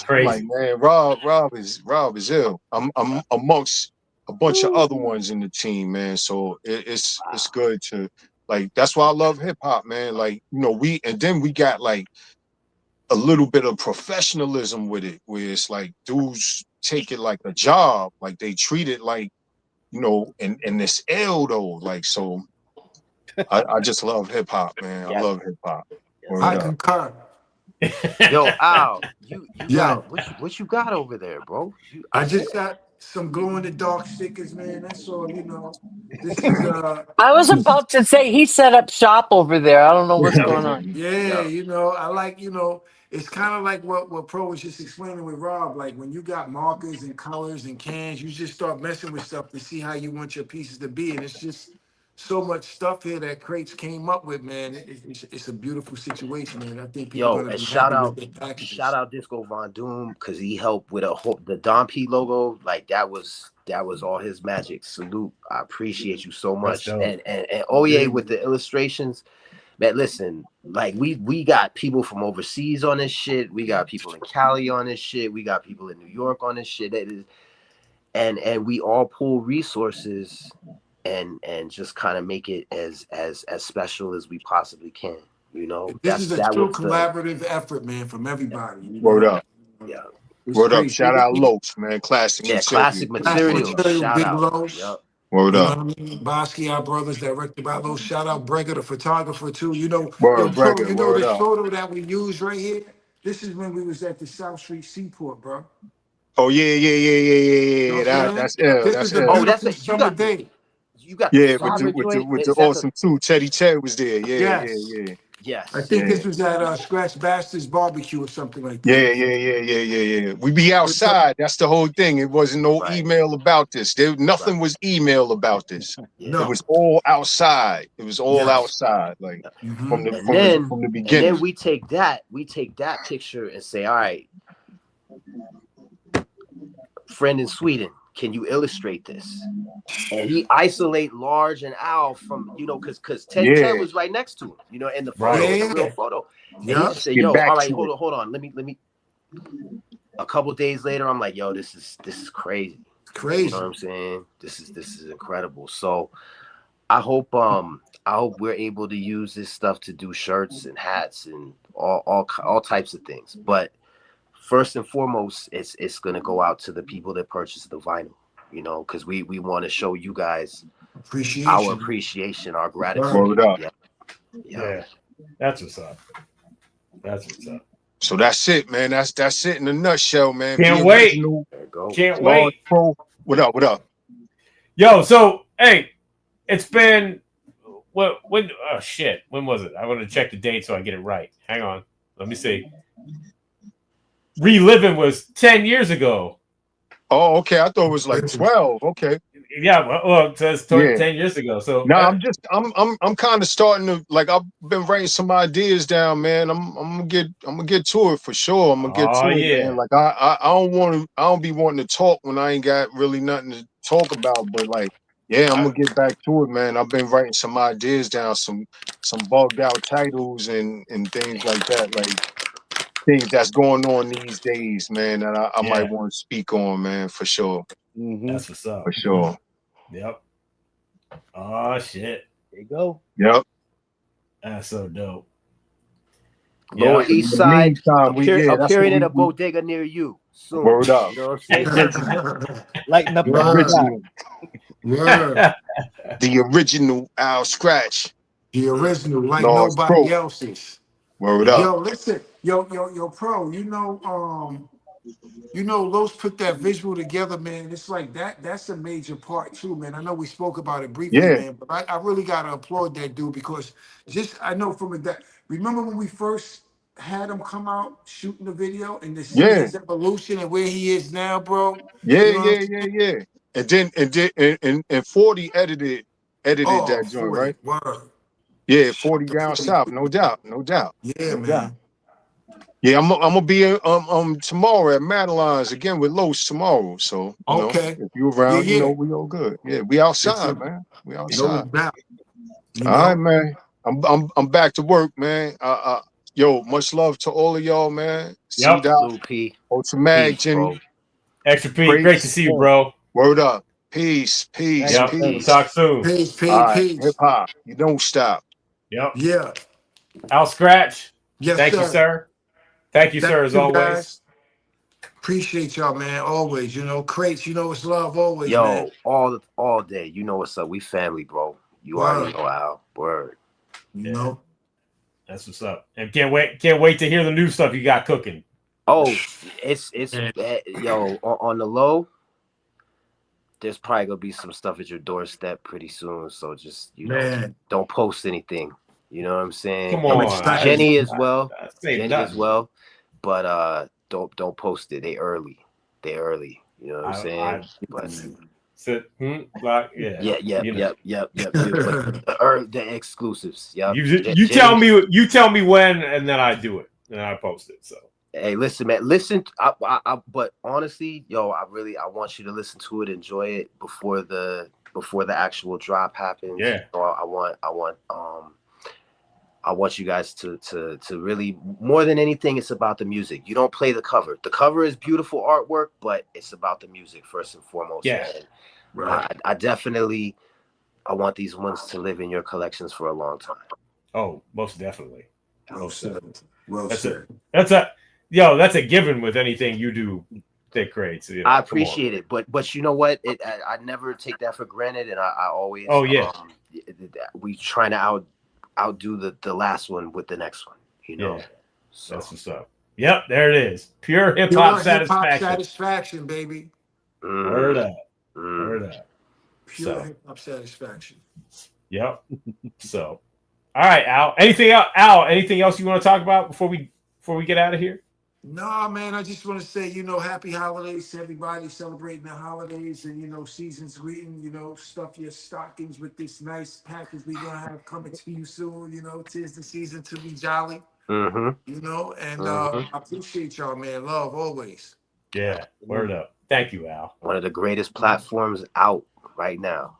Speaker 7: like, man, Rob is ill. I'm amongst a bunch of other ones in the team, man. So it's good to, like, that's why I love hip hop, man. Like, you know, we got like a little bit of professionalism with it, where it's like dudes take it like a job, like they treat it like, you know, and this ill though, like, so I just love hip hop, man. I love hip hop.
Speaker 2: I concur.
Speaker 6: Yo, Al, you got what you got over there, bro?
Speaker 2: I just got some glow in the dark stickers, man. That's all, you know. This is
Speaker 4: I was about to say he set up shop over there. I don't know what's going on.
Speaker 2: Yeah, you know, I like, you know, it's kind of like what Pro was just explaining with Rob. Like when you got markers and colors and cans, you just start messing with stuff to see how you want your pieces to be. And it's just so much stuff here that Crates came up with, man. It's a beautiful situation, and I think people are gonna be happy with their packages.
Speaker 6: Shout out Disco Von Doom, because he helped with the Don P logo. Like that was all his magic. Salute. I appreciate you so much. And Oye with the illustrations. Man, listen, like we got people from overseas on this shit. We got people in Cali on this shit. We got people in New York on this shit. And we all pull resources and just kind of make it as special as we possibly can. You know,
Speaker 2: this is a true collaborative effort, man, from everybody. You know?
Speaker 7: Word up.
Speaker 6: Yeah.
Speaker 7: Word up. Shout out Los, man. Classic material.
Speaker 6: Classic material. Shout
Speaker 2: Big
Speaker 6: out.
Speaker 2: Los.
Speaker 6: Yep.
Speaker 7: Word
Speaker 2: you
Speaker 7: up.
Speaker 2: Know what I mean? Bosky, our brothers, directed by Los. Shout out Brega, the photographer, too. You know,
Speaker 7: Brega,
Speaker 2: you know this photo that we use right here? This is when we was at the South Street Seaport, bro.
Speaker 7: Oh, yeah.
Speaker 2: You know
Speaker 7: That's ill.
Speaker 2: This is a summer day.
Speaker 6: You got
Speaker 7: with the awesome too. Teddy Ted was there. Yeah.
Speaker 6: Yes.
Speaker 2: I think this was at Skratch Bastard's barbecue or something like that.
Speaker 7: Yeah. We be outside. That's the whole thing. It wasn't no email about this. Nothing was email about this.
Speaker 6: Yeah.
Speaker 7: It was all outside. It was all outside, like from the beginning.
Speaker 6: And then we take that picture and say, all right, friend in Sweden, can you illustrate this? And he isolate Large and Al from, because 1010 was right next to him, in the photo, the real photo. And he just said, yo, all right, hold on. Let me. A couple days later, I'm like, yo, this is crazy.
Speaker 2: Crazy.
Speaker 6: You know what I'm saying? This is incredible. So I hope we're able to use this stuff to do shirts and hats and all types of things. But first and foremost, it's gonna go out to the people that purchase the vinyl, because we want to show you guys our appreciation, our gratitude.
Speaker 3: Yeah. That's what's up.
Speaker 7: So that's it, man. That's it in a nutshell, man.
Speaker 3: Can't wait. Can't wait.
Speaker 7: Pro. What up?
Speaker 3: Yo, so hey, it's been when oh shit, when was it? I want to check the date so I get it right. Hang on. Let me see. Reliving was 10 years ago.
Speaker 7: Oh, okay. I thought it was like 12. Okay.
Speaker 3: Yeah, well, it says 10 years ago. So
Speaker 7: I'm kind of starting to, like, I've been writing some ideas down, man. I'm gonna get to it for sure. I'm gonna get to it, man. Like I don't be wanting to talk when I ain't got really nothing to talk about, but like, yeah, I'm gonna get back to it, man. I've been writing some ideas down, some bugged out titles and things like that, like things that's going on these days, man, that I might want to speak on, man, for sure.
Speaker 3: That's what's up.
Speaker 7: For sure.
Speaker 3: Yep. Oh shit.
Speaker 5: There you go.
Speaker 7: Yep.
Speaker 3: That's so dope.
Speaker 6: Lower East Side, appearing in a bodega near you soon.
Speaker 7: Word up.
Speaker 6: You know what I'm saying?
Speaker 5: Lighten up
Speaker 7: the original Al Skratch.
Speaker 2: The original, like nobody else's.
Speaker 7: Word up.
Speaker 2: Yo, listen, yo, Pro, Los put that visual together, man. It's like that's a major part too, man. I know we spoke about it briefly, man, but I really gotta applaud that dude because I know from that. Remember when we first had him come out shooting the video and to see his evolution and where he is now, bro?
Speaker 7: Yeah. And 40 edited that joint,
Speaker 2: 40,
Speaker 7: right?
Speaker 2: Word.
Speaker 7: Yeah, 40 down south, no doubt.
Speaker 2: Yeah, man.
Speaker 7: Yeah, I'm gonna be tomorrow at Madeline's again with Los tomorrow. So if you around, we all good. Yeah, we outside, man. We outside.
Speaker 2: No doubt.
Speaker 7: All right, man. I'm back to work, man. Yo, much love to all of y'all, man.
Speaker 3: Yep.
Speaker 6: P.
Speaker 7: Ultra Mag, Jenny.
Speaker 3: Extra P. Great to see you, bro.
Speaker 7: Word up. Peace.
Speaker 3: Yep. We'll talk soon.
Speaker 2: Peace.
Speaker 7: Hip hop. You don't stop.
Speaker 3: Yep.
Speaker 2: Yeah.
Speaker 3: Al Skratch.
Speaker 2: Yes,
Speaker 3: Thank you, sir. Thank you, sir, as always.
Speaker 2: Guys. Appreciate y'all, man. Always, Crates, it's love always, man.
Speaker 6: Yo, all day. You know what's up. We family, bro. You already know, Al. Word.
Speaker 2: You know.
Speaker 3: That's what's up. And can't wait to hear the new stuff you got cooking.
Speaker 6: Oh, it's yo, on the low, there's probably gonna be some stuff at your doorstep pretty soon. So just don't post anything. You know what I'm saying?
Speaker 3: Come on,
Speaker 6: Jenny as well. But don't post it. They early. You know what I'm saying? Yep. The exclusives. Yep.
Speaker 3: You tell me when, and then I do it, and I post it. So
Speaker 6: hey, listen, man. Listen. But honestly, yo, I want you to listen to it, enjoy it before the actual drop happens.
Speaker 3: Yeah.
Speaker 6: So I want you guys to really, more than anything, it's about the music. You don't play the cover. The cover is beautiful artwork, but it's about the music first and foremost.
Speaker 3: Yeah.
Speaker 6: Right. I definitely want these ones to live in your collections for a long time.
Speaker 3: Oh, most definitely.
Speaker 2: Well said.
Speaker 3: That's a given with anything you do that creates.
Speaker 6: I appreciate it, but you know what? I never take that for granted, and I always. We trying to outdo the last one with the next one.
Speaker 3: Yeah. So that's what's up. Yep, there it is. Pure hip hop
Speaker 2: satisfaction, baby.
Speaker 3: Word up. Word up.
Speaker 2: Pure hip hop satisfaction.
Speaker 3: Yep. So, All right, Al. Anything else? Al, anything else you want to talk about before we get out of here?
Speaker 2: No, man, I just want to say, happy holidays to everybody celebrating the holidays and, season's greeting, stuff your stockings with this nice package we're going to have coming to you soon. Tis the season to be jolly, and I appreciate y'all, man. Love always.
Speaker 3: Yeah, word up. Thank you, Al.
Speaker 6: One of the greatest platforms out right now.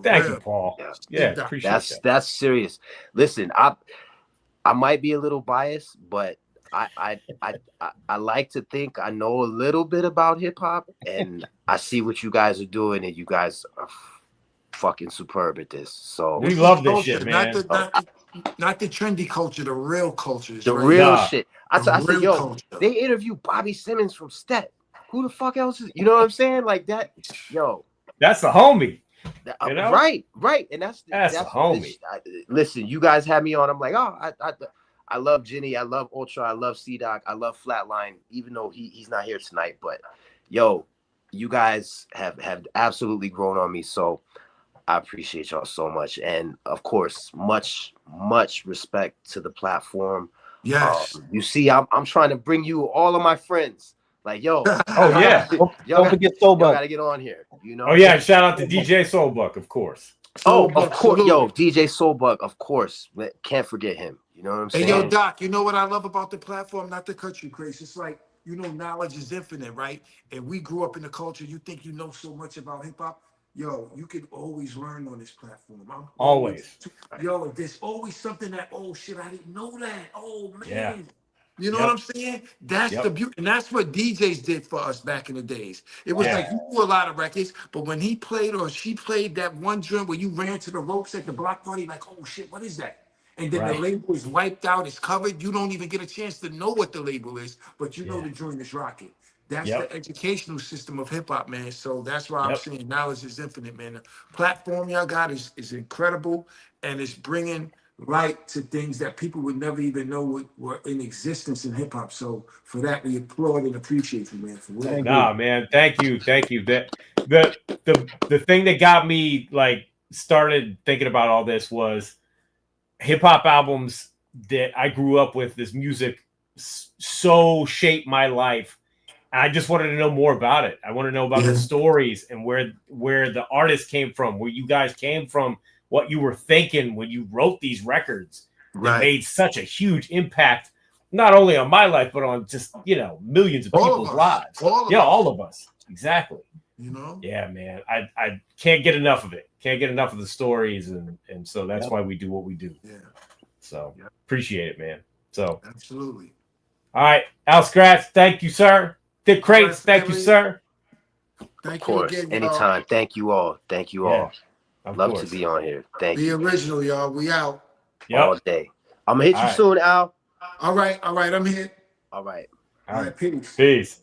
Speaker 3: Thank you, Paul. Yeah, appreciate that.
Speaker 6: That's serious. Listen, I might be a little biased, but I like to think I know a little bit about hip hop, and I see what you guys are doing, and you guys are fucking superb at this. So
Speaker 3: we love this shit, man.
Speaker 2: Not the trendy culture, the real culture.
Speaker 6: The real shit. I said, yo, culture. They interviewed Bobby Simmons from Step. Who the fuck else is? You know what I'm saying? Like that. Yo,
Speaker 3: that's the homie.
Speaker 6: Right. And that's the homie. Listen, you guys had me on. I'm like, I love Jenny. I love Ultra. I love C-Doc. I love Flatline, even though he's not here tonight. But, yo, you guys have absolutely grown on me. So I appreciate y'all so much. And, of course, much, much respect to the platform.
Speaker 2: Yes.
Speaker 6: You see, I'm trying to bring you all of my friends. Like, yo.
Speaker 3: Oh, yeah.
Speaker 5: Don't forget Soulbuck.
Speaker 6: Y'all got to get on here.
Speaker 3: Oh, yeah. Shout out to DJ Soulbuck, of course.
Speaker 6: Of course. Yo, DJ Soulbuck, of course. Can't forget him. You know what I'm saying?
Speaker 2: Hey, yo, Doc, you know what I love about the platform? Not to cut you, Chris. It's like, knowledge is infinite, right? And we grew up in the culture. You think you know so much about hip-hop. Yo, you can always learn on this platform.
Speaker 3: Always.
Speaker 2: Yo, there's always something that, oh, shit, I didn't know that. Oh, man.
Speaker 3: Yeah.
Speaker 2: You know what I'm saying? That's the beauty. And that's what DJs did for us back in the days. It was like you knew a lot of records, but when he played or she played that one drum where you ran to the ropes at the block party, like, oh, shit, what is that? And then the label is wiped out, it's covered. You don't even get a chance to know what the label is, but you know the joint is rocking. That's the educational system of hip hop, man. So that's why I'm saying knowledge is infinite, man. The platform y'all got is incredible, and it's bringing light to things that people would never even know were in existence in hip hop. So for that, we applaud and appreciate you, man. For real.
Speaker 3: Nah, man, thank you. The thing that got me like started thinking about all this was hip hop albums that I grew up with. This music so shaped my life. I just wanted to know more about it. I want to know about the stories and where the artists came from, where you guys came from, what you were thinking when you wrote these records that made such a huge impact, not only on my life, but on just, millions of people's lives. All of us. Exactly. Yeah, man. I can't get enough of it. Can't get enough of the stories. And so that's why we do what we do. Yeah. So appreciate it, man. So
Speaker 2: absolutely.
Speaker 3: All right. Al Skratch, thank you, sir. Thick Crates, thank you, sir.
Speaker 6: Of course. Anytime. Thank you all. Thank you all. Love to be on here. Thank you.
Speaker 2: The original, y'all. We out.
Speaker 6: All day. I'm going to hit you soon, Al.
Speaker 2: All right. I'm here.
Speaker 6: All right.
Speaker 3: Peace.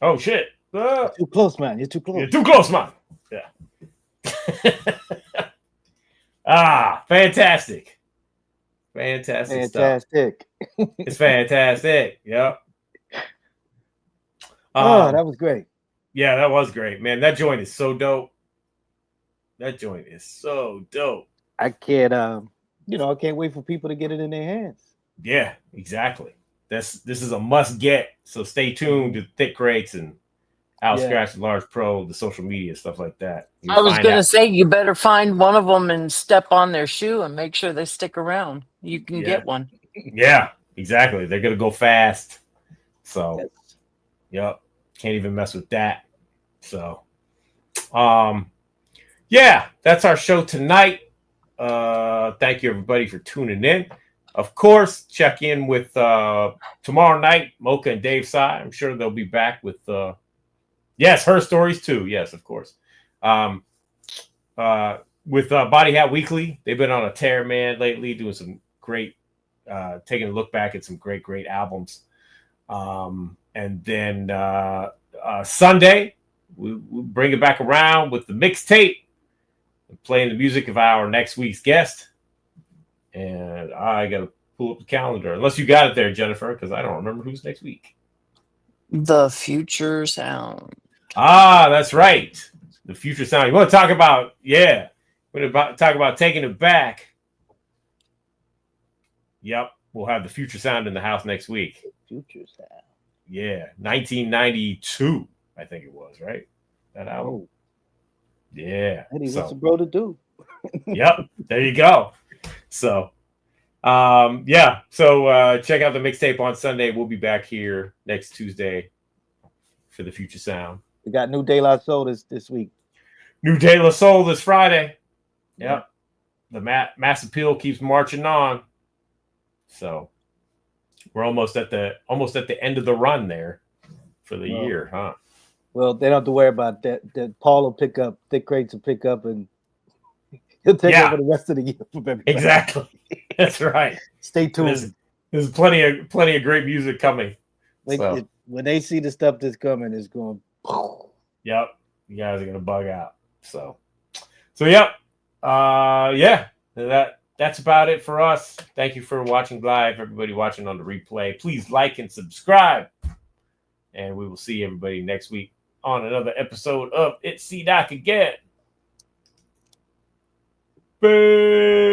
Speaker 3: Oh, shit.
Speaker 5: You're too close, man. You're too close.
Speaker 3: You're too close, man. Yeah. Fantastic. Fantastic stuff. It's fantastic. Yep.
Speaker 5: That was great.
Speaker 3: Yeah, that was great, man. That joint is so dope. I
Speaker 5: can't, I can't wait for people to get it in their hands.
Speaker 3: Yeah, exactly. This is a must get. So stay tuned to Thick Crates and Al Skratch and Large Pro, the social media stuff like that.
Speaker 4: I was going to say, you better find one of them and step on their shoe and make sure they stick around. You can get one.
Speaker 3: Yeah, exactly. They're going to go fast. So, can't even mess with that. So, that's our show tonight. Thank you, everybody, for tuning in. Of course, check in with tomorrow night, Mocha and Dave Sy. I'm sure they'll be back with her stories too. Yes, of course. With Body Hat Weekly, they've been on a tear, man, lately, doing some great, taking a look back at some great albums. And then Sunday, we'll bring it back around with the mixtape and playing the music of our next week's guest. And I got to pull up the calendar, unless you got it there, Jennifer, because I don't remember who's next week.
Speaker 4: The Future Sound.
Speaker 3: That's right. The Future Sound. You want to talk about, We're about to talk about taking it back. Yep, we'll have the Future Sound in the house next week.
Speaker 5: Future Sound.
Speaker 3: Yeah, 1992, I think it was, right? That album.
Speaker 5: Oh.
Speaker 3: Yeah.
Speaker 5: Eddie, what's a bro to do?
Speaker 3: Yep, there you go. So, yeah. So check out the mixtape on Sunday. We'll be back here next Tuesday for the Future Sound.
Speaker 5: We got New De La Soul this week.
Speaker 3: New De La Soul this Friday. Yep. The Mass Appeal keeps marching on. So we're almost at the end of the run there for the year, huh?
Speaker 5: Well, they don't have to worry about that. That Paul will pick up, Thick Crates will pick up, and he'll take over the rest of the year from everybody.
Speaker 3: Exactly. That's right.
Speaker 5: Stay tuned.
Speaker 3: There's plenty of great music coming.
Speaker 5: When they see the stuff that's coming, it's going.
Speaker 3: Yep. You guys are gonna bug out. So yep. Yeah. That's about it for us. Thank you for watching live. Everybody watching on the replay, please like and subscribe. And we will see everybody next week on another episode of It's C-Doc again. Boo!